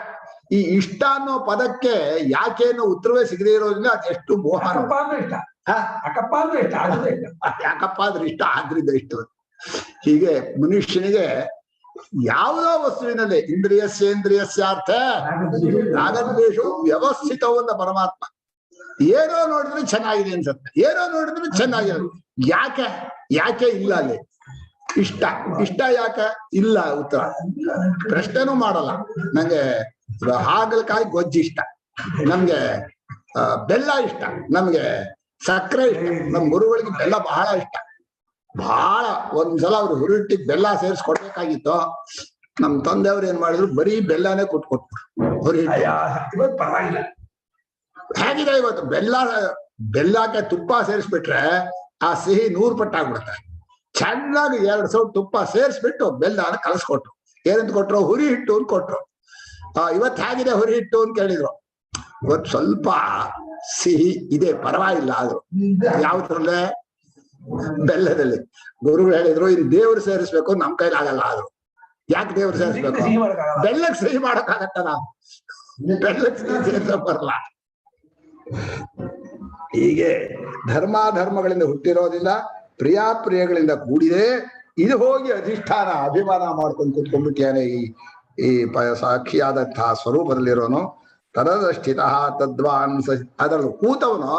ಈ ಇಷ್ಟ ಅನ್ನೋ ಪದಕ್ಕೆ ಯಾಕೆ ಅನ್ನೋ ಉತ್ತರವೇ ಸಿಗದೇ ಇರೋದ್ರಿಂದ ಅದೆಷ್ಟು ಮೋಹ. ಅಕಪ್ಪ ಅಂದ್ರೆ ಇಷ್ಟ, ಅಕಪ್ಪ ಅಂದ್ರೆ ಇಷ್ಟ, ಆದ್ರೆ ಇಷ್ಟ. ಯಾಕಪ್ಪ ಆದ್ರೆ ಇಷ್ಟ, ಆದ್ರಿಂದ ಇಷ್ಟ. ಹೀಗೆ ಮನುಷ್ಯನಿಗೆ ಯಾವುದೋ ವಸ್ತುವಿನಲ್ಲಿ ಇಂದ್ರಿಯಸ್ಯಾರ್ಥ ರಾಗದ್ವೇಷವು ವ್ಯವಸ್ಥಿತವನ್ನ ಪರಮಾತ್ಮ. ಏನೋ ನೋಡಿದ್ರೆ ಚೆನ್ನಾಗಿದೆ ಅನ್ಸತ್ತೆ, ಏನೋ ನೋಡಿದ್ರೆ ಚೆನ್ನಾಗಿರೋದು. ಯಾಕೆ ಯಾಕೆ ಇಲ್ಲ ಅಲ್ಲಿ ಇಷ್ಟ, ಇಷ್ಟ ಯಾಕೆ ಇಲ್ಲ ಉತ್ತರ ಪ್ರಶ್ನೆನೂ ಮಾಡಲ್ಲ. ನಂಗೆ ಹಾಗಲಕಾಯಿ ಗೊಜ್ಜು ಇಷ್ಟ, ನಮ್ಗೆ ಬೆಲ್ಲ ಇಷ್ಟ, ನಮ್ಗೆ ಸಕ್ಕರೆ ಇಷ್ಟ. ನಮ್ ಗುರುಗಳಿಗೆ ಬೆಲ್ಲ ಬಹಳ ಇಷ್ಟ, ಬಹಳ. ಒಂದ್ಸಲ ಅವ್ರು ಹುರುಟ್ಟಿಗೆ ಬೆಲ್ಲ ಸೇರಿಸ್ಕೊಡ್ಬೇಕಾಗಿತ್ತು. ನಮ್ ತಂದೆಯವ್ರು ಏನ್ ಮಾಡಿದ್ರು, ಬರೀ ಬೆಲ್ಲನೇ ಕೊಟ್ಬಿಟ್ರು ಹುರಿಟ್ಟು. ಇವತ್ತು ಪರವಾಗಿಲ್ಲ, ಹೇಗಿದೆ ಇವತ್ತು ಬೆಲ್ಲಕ್ಕೆ ತುಪ್ಪ ಸೇರಿಸ್ಬಿಟ್ರೆ ಆ ಸಿಹಿ 100 ಪಟ್ಟು ಆಗ್ಬಿಡುತ್ತೆ. ಚೆನ್ನಾಗಿ 2 ಸೌಟ್ ತುಪ್ಪ ಸೇರಿಸ್ಬಿಟ್ಟು ಬೆಲ್ಲನ ಕಲಸ್ಕೊಟ್ರು. ಏನಂತ ಕೊಟ್ರು? ಹುರಿ ಹಿಟ್ಟು ಅಂತ ಕೊಟ್ರು. ಇವತ್ತು ಹೇಗಿದೆ ಹುರಿ ಹಿಟ್ಟು ಅಂತ ಕೇಳಿದ್ರು. ಇವತ್ತು ಸ್ವಲ್ಪ ಸಿಹಿ ಇದೆ, ಪರವಾಗಿಲ್ಲ. ಆದ್ರು ಯಾವ್ದ್ರಲ್ಲೇ? ಬೆಲ್ಲದಲ್ಲಿ. ಗುರುಗಳು ಹೇಳಿದ್ರು, ಇದು ದೇವ್ರು ಸೇರಿಸ್ಬೇಕು, ನಮ್ ಕೈಲಿ ಆಗಲ್ಲ. ಆದ್ರು ಯಾಕೆ ದೇವ್ರು ಸೇರಿಸ್ಬೇಕು? ಬೆಲ್ಲಕ್ಕೆ ಸಿಹಿ ಮಾಡಕ್ಕಾಗತ್ತ? ನಾವು ಬೆಲ್ಲಕ್ಕೆ ಸಿಹಿ ಸೇರ್ಸಕ್ ಬರಲ್ಲ. ಹೀಗೆ ಧರ್ಮಾಧರ್ಮಗಳಿಂದ ಹುಟ್ಟಿರೋದಿಲ್ಲ, ಪ್ರಿಯಾಪ್ರಿಯಗಳಿಂದ ಕೂಡಿದೆ. ಇದು ಹೋಗಿ ಅಧಿಷ್ಠಾನ ಅಭಿಮಾನ ಮಾಡ್ಕೊಂಡು ಕೂತ್ಕೊಂಡ್ಬಿಟ್ಟಿಯಾನೆ ಈ ಸಾಕ್ಷಿಯಾದಂತಹ ಸ್ವರೂಪದಲ್ಲಿರೋನು. ತದಧಿಷ್ಠಿತ ತದ್ವಾನ್ ಅದರಲ್ಲಿ ಕೂತವನು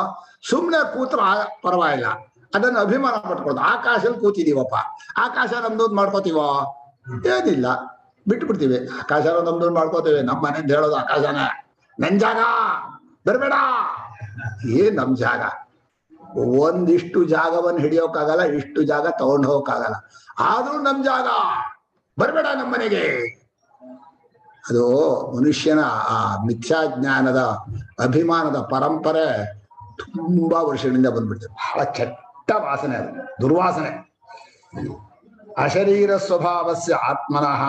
ಸುಮ್ನೆ ಕೂತ್ರ ಪರವಾಗಿಲ್ಲ, ಅದನ್ನು ಅಭಿಮಾನ ಪಟ್ಕೊಳ್ಳೋದು. ಆಕಾಶದಲ್ಲಿ ಕೂತಿದೀವಪ್ಪ, ಆಕಾಶ ನಮ್ದು ಮಾಡ್ಕೋತೀವೋ? ಏನಿಲ್ಲ, ಬಿಟ್ಬಿಡ್ತೀವಿ. ಆಕಾಶ ನಮ್ದು ಮಾಡ್ಕೋತೀವಿ. ನಮ್ಮ ಮನೆಯಿಂದ ಹೇಳೋದು ಆಕಾಶನ ನನ್ ಜಾಗ, ಬರ್ಬೇಡ. ಏನ್ ನಮ್ ಜಾಗ? ಒಂದಿಷ್ಟು ಜಾಗವನ್ನು ಹಿಡಿಯೋಕ್ಕಾಗಲ್ಲ, ಇಷ್ಟು ಜಾಗ ತಗೊಂಡು ಹೋಗಕ್ಕಾಗಲ್ಲ. ಆದ್ರೂ ನಮ್ ಜಾಗ, ಬರ್ಬೇಡ ನಮ್ಮ ಮನೆಗೆ. ಅದು ಮನುಷ್ಯನ ಆ ಮಿಥ್ಯಾಜ್ಞಾನದ ಅಭಿಮಾನದ ಪರಂಪರೆ ತುಂಬಾ ವರ್ಷಗಳಿಂದ ಬಂದ್ಬಿಡ್ತದೆ. ಬಹಳ ಕೆಟ್ಟ ವಾಸನೆ, ಅದು ದುರ್ವಾಸನೆ. ಅಶರೀರ ಸ್ವಭಾವಸ್ಯ ಆತ್ಮನಃ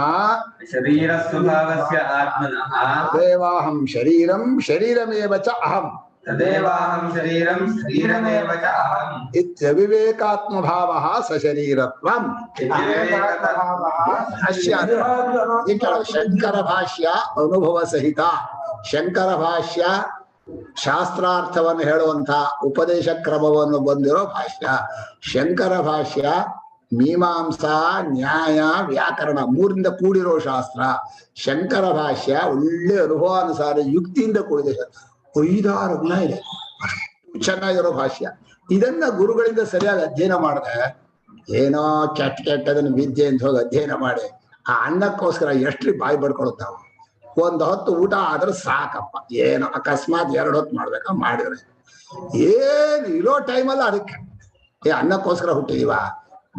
ಶರೀರ ಸ್ವಭಾವಸ್ಯ ಆತ್ಮನಃ ದೇವಾಹಂ ಶರೀರಂ ಶರೀರಮೇವ ಚ ಅಹಂ ತದೇವಾಹಂ ಶರೀರಂ ಶರೀರಮೇವ ಚ ಅಹಂ ಇತ್ಯವಿವೇಕಾತ್ಮಭಾವಃ ಸಶರೀರತ್ವಂ. ಶಂಕರ ಭಾಷ್ಯ ಅನುಭವ ಸಹಿತ. ಶಂಕರ ಭಾಷ್ಯ ಶಾಸ್ತ್ರಾರ್ಥವನ್ನು ಹೇಳುವಂತಹ ಉಪದೇಶ ಕ್ರಮವನ್ನು ಬಂದಿರೋ ಭಾಷ್ಯ. ಶಂಕರ ಭಾಷ್ಯ ಮೀಮಾಂಸಾ, ನ್ಯಾಯ, ವ್ಯಾಕರಣ 3ರಿಂದ ಕೂಡಿರೋ ಶಾಸ್ತ್ರ. ಶಂಕರ ಭಾಷ್ಯ ಒಳ್ಳೆ ಅನುಭವಾನುಸಾರ ಯುಕ್ತಿಯಿಂದ ಕೂಡಿದೆ. 5-6 ಗುಣ ಇದೆ, ಅಷ್ಟು ಚೆನ್ನಾಗಿರೋ ಭಾಷ್ಯ. ಇದನ್ನ ಗುರುಗಳಿಂದ ಸರಿಯಾಗಿ ಅಧ್ಯಯನ ಮಾಡಿದೆ, ಏನೋ ಕೆಟ್ಟದನ್ನ ವಿದ್ಯೆ ಅಂತ ಹೋಗಿ ಅಧ್ಯಯನ ಮಾಡಿ ಆ ಅನ್ನಕ್ಕೋಸ್ಕರ ಎಷ್ಟ್ರಿ ಬಾಯಿ ಬಡ್ಕೊಳುತ್ತೆ ನಾವು. 1 ಹೊತ್ತು ಊಟ ಆದ್ರೆ ಸಾಕಪ್ಪ, ಏನೋ ಅಕಸ್ಮಾತ್ 2 ಹೊತ್ತು ಮಾಡ್ಬೇಕಾ ಮಾಡಿದ್ರೆ ಏನು ಇರೋ ಟೈಮಲ್ಲ. ಅದಕ್ಕೆ ಅನ್ನಕ್ಕೋಸ್ಕರ ಹುಟ್ಟಿದೀವ.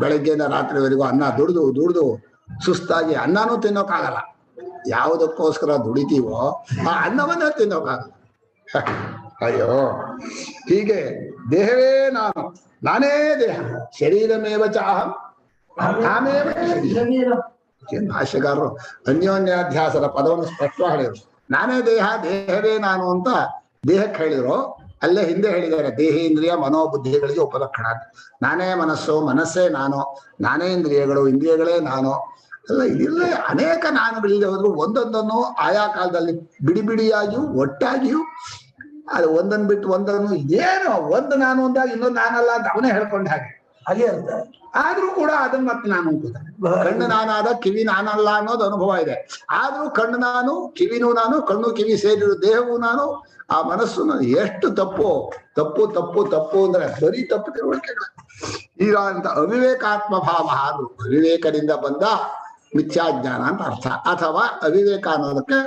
ಬೆಳಗ್ಗೆಯಿಂದ ರಾತ್ರಿವರೆಗೂ ಅನ್ನ ದುಡ್ದು ಸುಸ್ತಾಗಿ ಅನ್ನನೂ ತಿನ್ನೋಕ್ಕಾಗಲ್ಲ. ಯಾವುದಕ್ಕೋಸ್ಕರ ದುಡಿತೀವೋ ಆ ಅನ್ನವನ್ನ ತಿನ್ನೋಕ್ಕಾಗಲ್ಲ. ಅಯ್ಯೋ, ಹೀಗೆ ದೇಹವೇ ನಾನು, ನಾನೇ ದೇಹ. ಶರೀರಮೇವ ಚ ಅಹಂ ನಾಮೇವ ಶರೀರ. ಭಾಷ್ಯಗಾರರು ಅನ್ಯೋನ್ಯಾಧ್ಯಾಸದ ಪದವನ್ನು ಸ್ಪಷ್ಟವಾಗಿ ಹೇಳಿದ್ರು. ನಾನೇ ದೇಹ, ದೇಹವೇ ನಾನು ಅಂತ ದೇಹಕ್ಕೆ ಹೇಳಿದ್ರು. ಅಲ್ಲೇ ಹಿಂದೆ ಹೇಳಿದ್ದಾರೆ, ದೇಹೇಂದ್ರಿಯ ಮನೋಬುದ್ಧಿಗಳಿಗೆ ಉಪಲಕ್ಷಣ. ನಾನೇ ಮನಸ್ಸು, ಮನಸ್ಸೇ ನಾನು. ನಾನೇ ಇಂದ್ರಿಯಗಳು, ಇಂದ್ರಿಯಗಳೇ ನಾನು. ಅಲ್ಲ, ಇದಿಲ್ಲ ಅನೇಕ ನಾನುಗಳಿಲ್ಲದೆ ಹೋದ್ರು ಒಂದೊಂದನ್ನು ಆಯಾ ಕಾಲದಲ್ಲಿ ಬಿಡಿಯಾಗಿಯೂ ಒಟ್ಟಾಗಿಯೂ ಅದು ಒಂದನ್ನು ಬಿಟ್ಟು ಒಂದನ್ನು ಏನು ಒಂದು ನಾನು ಅಂದಾಗ ಇನ್ನೊಂದು ನಾನಲ್ಲ ಅಂತ ಅವನೇ ಹೇಳ್ಕೊಂಡ ಹಾಗೆ ಅಂತ. ಆದ್ರೂ ಕೂಡ ಅದನ್ನ ಮತ್ತೆ ನಾನು ಅಂತಾನೆ. ಕಣ್ಣು ನಾನಾದ ಕಿವಿ ನಾನಲ್ಲ ಅನ್ನೋದು ಅನುಭವ ಇದೆ. ಆದ್ರೂ ಕಣ್ಣು ನಾನು, ಕಿವಿನೂ ನಾನು, ಕಣ್ಣು ಕಿವಿ ಸೇರಿರೋ ದೇಹವೂ ನಾನು, ಆ ಮನಸ್ಸು ನಾನು. ಎಷ್ಟು ತಪ್ಪು ತಪ್ಪು ತಪ್ಪು ತಪ್ಪು ಅಂದ್ರೆ ಬರೀ ತಪ್ಪು ತಿಳುವಳಿಕೆಗಳು. ಈಗ ಅಂತ ಅವಿವೇಕಾತ್ಮ ಭಾವ, ಅದು ಅವಿವೇಕದಿಂದ ಬಂದ ಮಿಥ್ಯಾಜ್ಞಾನ ಅಂತ ಅರ್ಥ. ಅಥವಾ ಅವಿವೇಕ ಅನ್ನೋದಕ್ಕೆ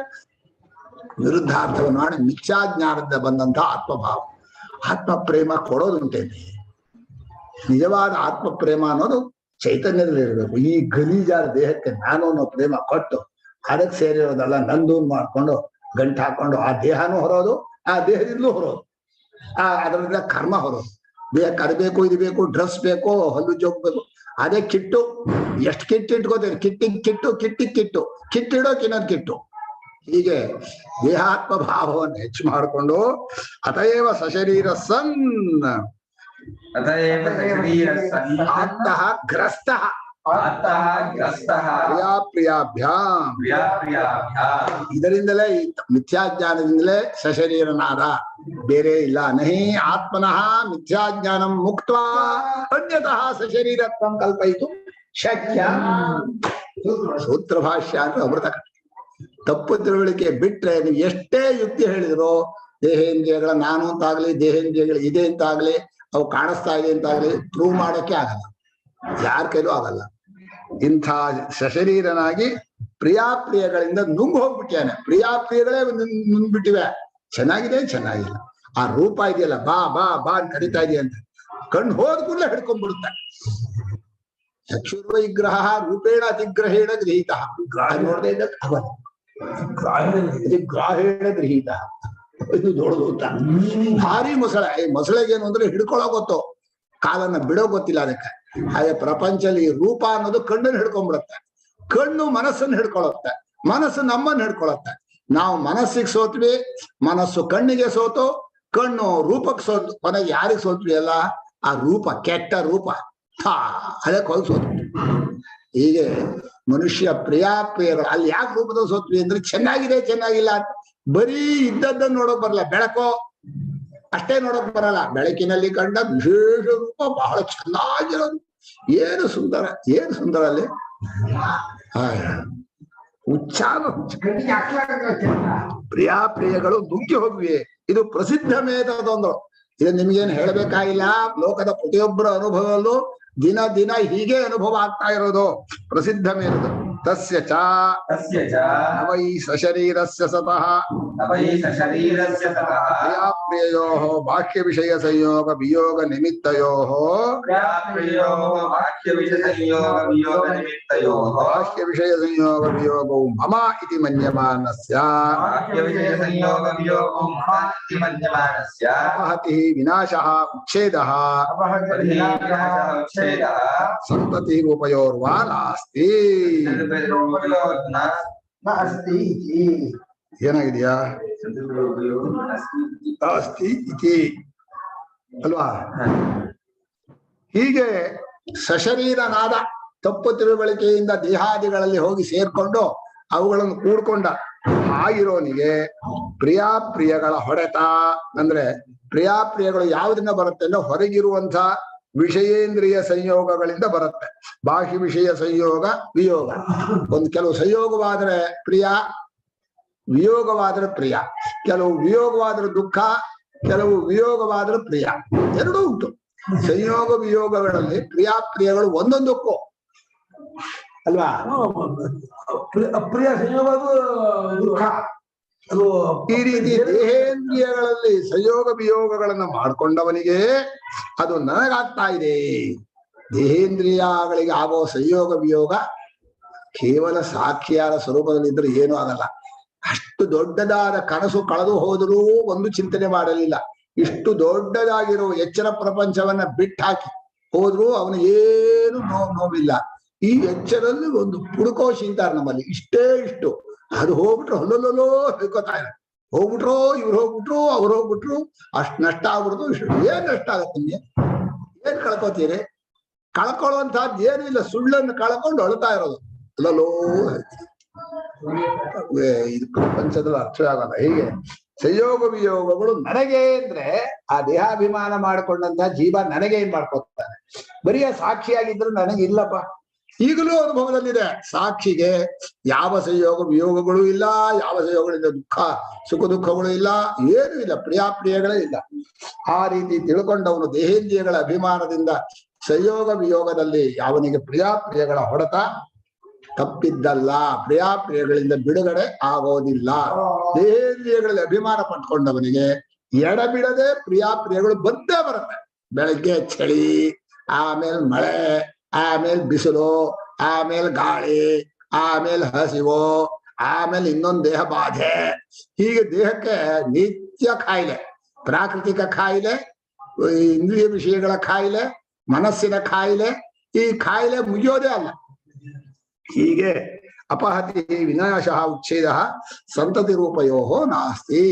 ವಿರುದ್ಧಾರ್ಥವನ್ನು ಮಾಡಿ ಮಿಥ್ಯಾಜ್ಞಾನದಿಂದ ಬಂದಂತಹ ಆತ್ಮಭಾವ. ಆತ್ಮ ಪ್ರೇಮ ಕೊಡೋದುಂಟೇನೆ. ನಿಜವಾದ ಆತ್ಮ ಪ್ರೇಮ ಅನ್ನೋದು ಚೈತನ್ಯದಲ್ಲಿ ಇರಬೇಕು. ಈ ಗಲೀಜಾದ ದೇಹಕ್ಕೆ ನಾನು ಅನ್ನೋ ಪ್ರೇಮ ಕೊಟ್ಟು ಅದಕ್ಕೆ ಸೇರಿರೋದಲ್ಲ ನಂದು ಮಾಡ್ಕೊಂಡು ಗಂಟು ಹಾಕೊಂಡು ಆ ದೇಹನೂ ಹೊರೋದು, ಆ ದೇಹದಿಂದಲೂ ಹೊರೋದು, ಅದರಿಂದ ಕರ್ಮ ಹೊರೋದು. ದೇಹಕ್ಕೆ ಅದು ಬೇಕು, ಇದು ಬೇಕು, ಡ್ರೆಸ್ ಬೇಕು, ಹಲ್ಲು ಜೋಗ್ಬೇಕು, ಅದೇ ಕಿಟ್ಟು. ಎಷ್ಟು ಕಿಟ್ಟು ಇಟ್ಕೋತೀರಿ? ಕಿಟ್ಟಿಡೋಕೆ ಇನ್ನೊಂದು ಕಿಟ್ಟು. ಹೀಗೆ ದೇಹಾತ್ಮ ಭಾವವನ್ನು ಹೆಚ್ಚು ಮಾಡಿಕೊಂಡು ಅತಯೇವ ಸಶರೀರ ಸನ್ ಆತ್ಮಃ ಗ್ರಸ್ತಃ ಪ್ರಿಯಾಪ್ರಿಯಾಭ್ಯಾಂ. ಇದರಿಂದಲೇ ಈ ಮಿಥ್ಯಾಜ್ಞಾನದಿಂದಲೇ ಸಶರೀರನಾದ, ಬೇರೆ ಇಲ್ಲ. ನಹಿ ಆತ್ಮನಃ ಮಿಥ್ಯಾಜ್ಞಾನಂ ಮುಕ್ತ್ವಾ ಅನ್ಯತಃ ಸಶರೀರತ್ವಂ ಕಲ್ಪಯಿತು ಶಕ್ಯ. ಸೂತ್ರ ಭಾಷ್ಯ ಅಂದ್ರೆ ಅಮೃತ. ತಪ್ಪು ತಿಳುವಳಿಕೆ ಬಿಟ್ರೆ ನೀವು ಎಷ್ಟೇ ಯುಕ್ತಿ ಹೇಳಿದ್ರು, ದೇಹೇಂದ್ರಿಯಗಳ ನಾನು ಅಂತಾಗ್ಲಿ, ದೇಹೇಂದ್ರಿಯಗಳು ಇದೆ ಅಂತಾಗ್ಲಿ, ಅವು ಕಾಣಿಸ್ತಾ ಇದೆ ಅಂತಾಗ್ಲಿ ಪ್ರೂವ್ ಮಾಡೋಕೆ ಆಗಲ್ಲ, ಯಾರ ಕೈಲೂ ಆಗಲ್ಲ. ಇಂಥ ಸಶರೀರನಾಗಿ ಪ್ರಿಯಾಪ್ರಿಯಗಳಿಂದ ನುಂಗ್ ಹೋಗ್ಬಿಟ್ಟಾನೆ. ಪ್ರಿಯಾಪ್ರಿಯಗಳೇ ನುಂಗ್ಬಿಟ್ಟಿವೆ. ಚೆನ್ನಾಗಿದೆ, ಚೆನ್ನಾಗಿಲ್ಲ. ಆ ರೂಪ ಇದೆಯಲ್ಲ, ಬಾ ಬಾ ಬಾ ಅಂತ ಕರಿತಾ ಇದೆಯಾ ಅಂತ ಕಣ್ಣು ಹೋದ್ ಕೂಡಲೇ ಹಿಡ್ಕೊಂಡ್ಬಿಡುತ್ತೆ. ಚಕ್ಷುರ್ವೈಗ್ರಹ ರೂಪೇಣ ಅತಿಗ್ರಹೇಣ ಗೃಹೀತ. ನೋಡದೆ ಇದ್ದ ಅವನ ಗ್ರಾಹೇಣ ಗೃಹೀತ. ಇದು ದೊಡ್ಡದು ಅಂತ ಭಾರಿ ಮೊಸಳೆ. ಈ ಮೊಸಳೆಗೇನು ಅಂದ್ರೆ ಹಿಡ್ಕೊಳ್ಳೋ ಗೊತ್ತು, ಕಾಲನ್ನ ಬಿಡೋ ಗೊತ್ತಿಲ್ಲ ಅದಕ್ಕೆ. ಹಾಗೆ ಪ್ರಪಂಚದಲ್ಲಿ ಈ ರೂಪ ಅನ್ನೋದು ಕಣ್ಣನ್ನು ಹಿಡ್ಕೊಂಡ್ಬಿಡುತ್ತೆ, ಕಣ್ಣು ಮನಸ್ಸನ್ನು ಹಿಡ್ಕೊಳತ್ತೆ, ಮನಸ್ಸು ನಮ್ಮನ್ನು ಹಿಡ್ಕೊಳತ್ತೆ. ನಾವು ಮನಸ್ಸಿಗೆ ಸೋತ್ವಿ, ಮನಸ್ಸು ಕಣ್ಣಿಗೆ ಸೋತು, ಕಣ್ಣು ರೂಪಕ್ಕೆ ಸೋತು, ಕೊನೆಗೆ ಯಾರಿಗೆ ಸೋತ್ವಿ ಅಲ್ಲ? ಆ ರೂಪ, ಕೆಟ್ಟ ರೂಪ, ಅದೇ ಕೊಲ್ ಸೋತ್ವಿ. ಹೀಗೆ ಮನುಷ್ಯ ಪ್ರಿಯಾಪ್ರಿಯಗಳು ಅಲ್ಲಿ ಯಾಕೆ ರೂಪದಲ್ಲಿ ಸೋತ್ವಿ ಅಂದ್ರೆ ಚೆನ್ನಾಗಿದೆ, ಚೆನ್ನಾಗಿಲ್ಲ ಅಂತ ಬರೀ ಇದ್ದದ್ದನ್ನು ನೋಡೋಕ್ ಬರಲ್ಲ. ಬೆಳಕೋ ಅಷ್ಟೇ ನೋಡಕ್ ಬರಲ್ಲ. ಬೆಳಕಿನಲ್ಲಿ ಕಂಡ ವಿಶೇಷ ರೂಪ ಬಹಳ ಚೆನ್ನಾಗಿರೋದು. ಏನು ಸುಂದರ, ಏನು ಸುಂದರ ಅಲ್ಲಿ. ಉಚ್ಚಾರ ಪ್ರಿಯಾಪ್ರಿಯಗಳು ನುಗ್ಗಿ ಹೋಗ್ವಿ. ಇದು ಪ್ರಸಿದ್ಧ ಮೇಧದೊಂದು. ಇದು ನಿಮ್ಗೇನು ಹೇಳಬೇಕಾಗಿಲ್ಲ. ಲೋಕದ ಪ್ರತಿಯೊಬ್ಬರ ಅನುಭವದಲ್ಲೂ ದಿನ ದಿನ ಹೀಗೆ ಅನುಭವ ಆಗ್ತಾ ಇರೋದು. ಪ್ರಸಿದ್ಧ ಮೇಧದ ತಸ್ಯ ಚ ನವೈ ಸಶರೀರಸ್ಯ ಸತಃ ಪ್ರಿಯಾಪ್ರಿಯಯೋಃ ಬಾಹ್ಯ ವಿಷಯ ಸಂಯೋಗ ವಿಯೋಗ ನಿಮಿತ್ತಯೋಃ ಬಾಹ್ಯ ವಿಷಯ ಸಂಯೋಗ ವಿಯೋಗೌ ಮಮ ಇತಿ ಮನ್ಯಮಾನಸ್ಯ ಅಪಹತಿ ವಿನಾಶಃ ಉಚ್ಛೇದಃ ಸಂತತಿ ಉಪಯೋರ್ವಾ ನಾಸ್ತಿ. ಏನಾಗಿದೆಯಾ? ಅಸ್ತಿ ಇತಿ ಅಲ್ವಾ? ಹೀಗೆ ಸಶರೀರನಾದ ತಪ್ಪು ತಿಳುವಳಿಕೆಯಿಂದ ದೇಹಾದಿಗಳಲ್ಲಿ ಹೋಗಿ ಸೇರ್ಕೊಂಡು ಅವುಗಳನ್ನು ಕೂಡ್ಕೊಂಡ ಆಗಿರೋನಿಗೆ ಪ್ರಿಯಾಪ್ರಿಯಗಳ ಹೊಡೆತ ಅಂದ್ರೆ, ಪ್ರಿಯಾಪ್ರಿಯಗಳು ಯಾವುದರಿಂದ ಬರುತ್ತೆ ಅಂದ್ರೆ ಹೊರಗಿರುವಂತ ವಿಷಯೇಂದ್ರಿಯ ಸಂಯೋಗಗಳಿಂದ ಬರುತ್ತೆ. ಬಾಹ್ಯ ವಿಷಯ ಸಂಯೋಗ ವಿಯೋಗ. ಒಂದು ಕೆಲವು ಸಂಯೋಗವಾದ್ರೆ ಪ್ರಿಯ, ವಿಯೋಗವಾದ್ರೆ ಪ್ರಿಯ. ಕೆಲವು ವಿಯೋಗವಾದ್ರೆ ದುಃಖ, ಕೆಲವು ವಿಯೋಗವಾದ್ರೆ ಪ್ರಿಯ. ಎರಡೂ ಉಂಟು. ಸಂಯೋಗ ವಿಯೋಗಗಳಲ್ಲಿ ಪ್ರಿಯಾಪ್ರಿಯಗಳು ಒಂದೊಂದಕ್ಕೂ ಅಲ್ವಾ? ಅಪ್ರಿಯ ಸಂಯೋಗ ದುಃಖ. ಈ ರೀತಿ ದೇಹೇಂದ್ರಿಯಗಳಲ್ಲಿ ಸಂಯೋಗ ವಿಯೋಗಗಳನ್ನ ಮಾಡ್ಕೊಂಡವನಿಗೆ ಅದು ನನಗಾಗ್ತಾ ಇದೆ. ದೇಹೇಂದ್ರಿಯಗಳಿಗೆ ಆಗೋ ಸಂಯೋಗ ವಿಯೋಗ ಕೇವಲ ಸಾಕ್ಷಿಯಾದ ಸ್ವರೂಪದಲ್ಲಿದ್ರೆ ಏನೂ ಆಗಲ್ಲ. ಅಷ್ಟು ದೊಡ್ಡದಾದ ಕನಸು ಕಳೆದು ಹೋದರೂ ಒಂದು ಚಿಂತನೆ ಮಾಡಲಿಲ್ಲ. ಇಷ್ಟು ದೊಡ್ಡದಾಗಿರೋ ಎಚ್ಚರ ಪ್ರಪಂಚವನ್ನ ಬಿಟ್ಟಾಕಿ ಹೋದ್ರು ಅವನು ಏನು ನೋವಿಲ್ಲ. ಈ ಎಚ್ಚರಲ್ಲಿ ಒಂದು ಪುಡುಕೋಶಿ ಅಂತಾರೆ ನಮ್ಮಲ್ಲಿ, ಇಷ್ಟೇ ಇಷ್ಟು. ಅದು ಹೋಗ್ಬಿಟ್ರು ಹೊಲ್ಲೊಲ್ಲೋ ಹೇಳ್ಕೊತಾ ಇದ್ದಾರೆ. ಹೋಗ್ಬಿಟ್ರು, ಇವ್ರು ಹೋಗ್ಬಿಟ್ರು, ಅವ್ರು ಹೋಗ್ಬಿಟ್ರು, ಅಷ್ಟು ನಷ್ಟ ಆಗ್ಬಿಡ್ತು. ಇಷ್ಟು ಏನ್ ನಷ್ಟ ಆಗತ್ತೆ ನಿಮ್ಗೆ? ಏನ್ ಕಳ್ಕೊತೀರಿ? ಕಳ್ಕೊಳ್ಳುವಂತಹದ್ದು ಏನೂ ಇಲ್ಲ. ಸುಳ್ಳನ್ನು ಕಳ್ಕೊಂಡು ಅಳ್ತಾ ಇರೋದು ಅಲ್ಲೋ. ಇದು ಪ್ರಪಂಚದಲ್ಲಿ ಅರ್ಥ ಆಗಲ್ಲ. ಹೀಗೆ ಸಂಯೋಗ ವಿಯೋಗಗಳು ನನಗೆ ಅಂದ್ರೆ ಆ ದೇಹಾಭಿಮಾನ ಮಾಡಿಕೊಂಡಂತ ಜೀವ ನನಗೆ ಏನ್ ಮಾಡ್ಕೊತಾನೆ. ಬರೀ ಸಾಕ್ಷಿಯಾಗಿದ್ರು ನನಗೆ ಇಲ್ಲಪ್ಪ. ಈಗಲೂ ಅನುಭವದಲ್ಲಿದೆ. ಸಾಕ್ಷಿಗೆ ಯಾವ ಸಂಯೋಗ ವಿಯೋಗಗಳು ಇಲ್ಲ, ಯಾವ ಸಂಯೋಗಗಳಿಂದ ಸುಖ ದುಃಖಗಳು ಇಲ್ಲ, ಏನೂ ಇಲ್ಲ, ಪ್ರಿಯಾಪ್ರಿಯಗಳೇ ಇಲ್ಲ. ಆ ರೀತಿ ತಿಳ್ಕೊಂಡವನು ದೇಹೇಂದ್ರಿಯಗಳ ಅಭಿಮಾನದಿಂದ ಸಂಯೋಗ ವಿಯೋಗದಲ್ಲಿ ಅವನಿಗೆ ಪ್ರಿಯಾಪ್ರಿಯಗಳ ಹೊಡೆತ ತಪ್ಪಿದ್ದಲ್ಲ. ಪ್ರಿಯಾಪ್ರಿಯಗಳಿಂದ ಬಿಡುಗಡೆ ಆಗೋದಿಲ್ಲ. ದೇಹೇಂದ್ರಿಯಗಳಲ್ಲಿ ಅಭಿಮಾನ ಪಟ್ಕೊಂಡವನಿಗೆ ಎಡಬಿಡದೆ ಪ್ರಿಯಾಪ್ರಿಯಗಳು ಬಂದೇ ಬರುತ್ತೆ. ಬೆಳಗ್ಗೆ ಚಳಿ, ಆಮೇಲೆ ಮಳೆ, ಆಮೇಲೆ ಬಿಸಿಲು, ಆಮೇಲೆ ಗಾಳಿ, ಆಮೇಲೆ ಹಸಿವು, ಆಮೇಲೆ ಇನ್ನೊಂದು ದೇಹ ಬಾಧೆ. ಹೀಗೆ ದೇಹಕ್ಕೆ ನಿತ್ಯ ಕಾಯಿಲೆ, ಪ್ರಾಕೃತಿಕ ಕಾಯಿಲೆ, ಇಂದ್ರಿಯ ವಿಷಯಗಳ ಕಾಯಿಲೆ, ಮನಸ್ಸಿನ ಕಾಯಿಲೆ, ಈ ಕಾಯಿಲೆ ಮುಗಿಯೋದೇ ಅಲ್ಲ. ಹೀಗೆ ಅಪಹತಿ ವಿನಾಶ ಉಚ್ಛೇದ ಸಂತತಿ ರೂಪಯೋಹೋ ನಾಸ್ತಿ.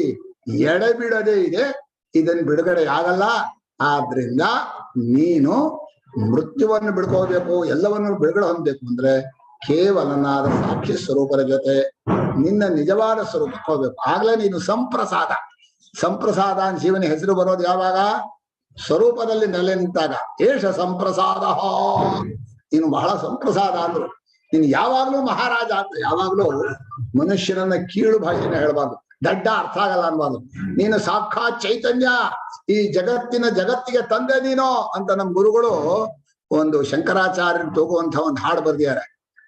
ಎಡೆಬಿಡದೆ ಇದೆ, ಇದನ್ ಬಿಡುಗಡೆ ಆಗಲ್ಲ. ಆದ್ರಿಂದ ನೀನು ಮೃತ್ಯುವನ್ನು ಬಿಡ್ಕೋಬೇಕು, ಎಲ್ಲವನ್ನು ಬಿಡುಗಡೆ ಹೊಂದಬೇಕು ಅಂದ್ರೆ ಕೇವಲನಾದ ಸಾಕ್ಷಿ ಸ್ವರೂಪದ ಜೊತೆ ನಿನ್ನ ನಿಜವಾದ ಸ್ವರೂಪಕ್ಕೆ ಹೋಗ್ಬೇಕು. ಆಗ್ಲೇ ನೀನು ಸಂಪ್ರಸಾದ. ಸಂಪ್ರಸಾದ ಅಂತ ಜೀವನ ಹೆಸರು ಬರೋದು ಯಾವಾಗ? ಸ್ವರೂಪದಲ್ಲಿ ನೆಲೆ ನಿಂತಾಗ. ಏಷ ಸಂಪ್ರಸಾದ. ನೀನು ಬಹಳ ಸಂಪ್ರಸಾದ ಅಂದ್ರು. ನೀನು ಯಾವಾಗ್ಲೂ ಮಹಾರಾಜ ಅಂತ. ಯಾವಾಗ್ಲೂ ಮನುಷ್ಯನನ್ನ ಕೀಳು ಭಾಷೆನ ಹೇಳ್ಬಾರ್ದು, ದಡ್ಡ ಅರ್ಥ ಆಗಲ್ಲ ಅನ್ಬಾರ್ದು. ನೀನು ಸಾಕ್ಷಾತ್ ಚೈತನ್ಯ, ಈ ಜಗತ್ತಿಗೆ ತಂದೆ ನೀನು ಅಂತ ನಮ್ ಗುರುಗಳು ಒಂದು ಶಂಕರಾಚಾರ್ಯರು ತಗೋಂತ ಒಂದು ಹಾಡು ಬರ್ದಿದ್ದಾರೆ.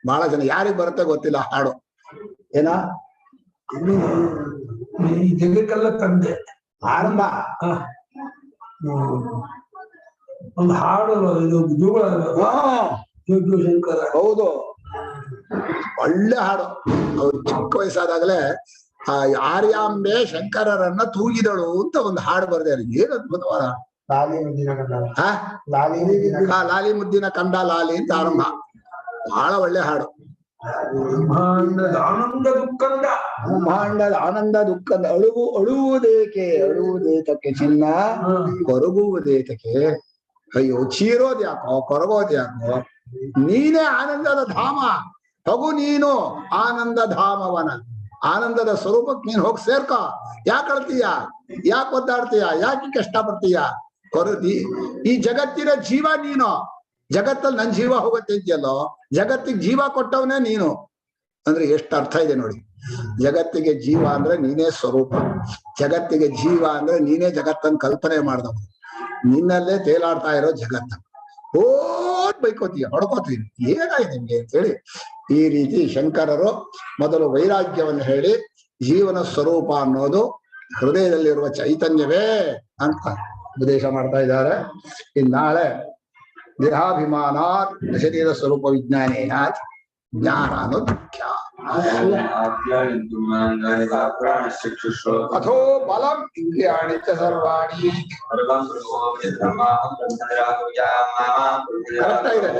ಬಹಳ ಜನ ಯಾರಿಗ್ ಬರುತ್ತೆ ಗೊತ್ತಿಲ್ಲ ಹಾಡು. ಏನ ಈ ಜಗಕ್ಕೆಲ್ಲ ತಂದೆ ಆರಂಭ ಒಂದು ಹಾಡು ಇದು ಶಂಕರ. ಹೌದು, ಒಳ್ಳೆ ಹಾಡು. ಅವ್ರು ಚಿಕ್ಕ ವಯಸ್ಸಾದಾಗಲೇ ಆ ಆರ್ಯಾಂಬೆ ಶಂಕರರನ್ನ ತೂಗಿದಳು ಅಂತ ಒಂದು ಹಾಡು ಬರ್ದಿದ್ದಾರೆ. ಏನ್ ಅದ್ಭುತವಾದ ಲಾಲಿ ಮುದ್ದಿನ ಕಂದ ಲಾಲಿ ಅಂತ ಆರಂಭ. ಬಹಳ ಒಳ್ಳೆ ಹಾಡು. ಬ್ರಹ್ಮಾಂಡದ ಆನಂದ ದುಃಖಂದ, ಬ್ರಹ್ಮಾಂಡದ ಆನಂದ ದುಃಖದ ಅಳುವುದೇಕೆ ಚಿನ್ನ, ಕೊರಗುವುದೇತಕ್ಕೆ. ಅಯ್ಯೋ, ಚೀರೋದ್ಯಾಕೋ, ಕೊರಗೋದ್ಯಾಕೋ, ನೀನೇ ಆನಂದದ ಧಾಮ. ಹೋಗು ನೀನು ಆನಂದ ಧಾಮವನ. ಆನಂದದ ಸ್ವರೂಪಕ್ಕೆ ನೀನ್ ಹೋಗಿ ಸೇರ್ಕ. ಯಾಕೆ ಅಳ್ತೀಯ, ಯಾಕೆ ಒದ್ದಾಡ್ತೀಯ, ಯಾಕೆ ಕಷ್ಟ ಪಡ್ತೀಯ? ಈ ಜಗತ್ತಿನ ಜೀವ ನೀನು. ಜಗತ್ತಲ್ಲಿ ನನ್ ಜೀವ ಹೋಗುತ್ತೆ ಇದೆಯಲ್ಲೋ, ಜಗತ್ತಿಗೆ ಜೀವ ಕೊಟ್ಟವನೇ ನೀನು ಅಂದ್ರೆ ಎಷ್ಟು ಅರ್ಥ ಇದೆ ನೋಡಿ. ಜಗತ್ತಿಗೆ ಜೀವ ಅಂದ್ರೆ ನೀನೇ ಸ್ವರೂಪ, ಜಗತ್ತಿಗೆ ಜೀವ ಅಂದ್ರೆ ನೀನೇ ಜಗತ್ತನ್ನು ಕಲ್ಪನೆ ಮಾಡಿದವ. ನಿನ್ನಲ್ಲೇ ತೇಲಾಡ್ತಾ ಇರೋ ಜಗತ್ತ. ಬೈಕೋತೀಯ, ಹೊಡ್ಕೋತೀವಿ, ಏನಾಗಿದೆ ನಿಮ್ಗೆ ಅಂತೇಳಿ ಈ ರೀತಿ ಶಂಕರರು ಮೊದಲು ವೈರಾಗ್ಯವನ್ನು ಹೇಳಿ ಜೀವನ ಸ್ವರೂಪ ಅನ್ನೋದು ಹೃದಯದಲ್ಲಿರುವ ಚೈತನ್ಯವೇ ಅಂತ ಉಪದೇಶ ಮಾಡ್ತಾ ಇದ್ದಾರೆ. ನಾಳೆ ದೇಹಾಭಿಮಾನಾತ್ ಶರೀರ ಸ್ವರೂಪ ವಿಜ್ಞಾನೇನಾತ್ ಜ್ಞಾನ ಅನ್ನೋದು ಮುಖ್ಯ. ಅಥೋ ಬಲಂ ಇಂದ್ರಿಯಾಣಿ ಚ ಸರ್ವಾಣಿ. ಕರೆಕ್ಟ್ ಇದೆ.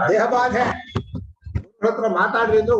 ದೇಹ ಬಾಧೆ ಹತ್ರ ಮಾತಾಡ್ರಿ ಅಂದ್ರೆ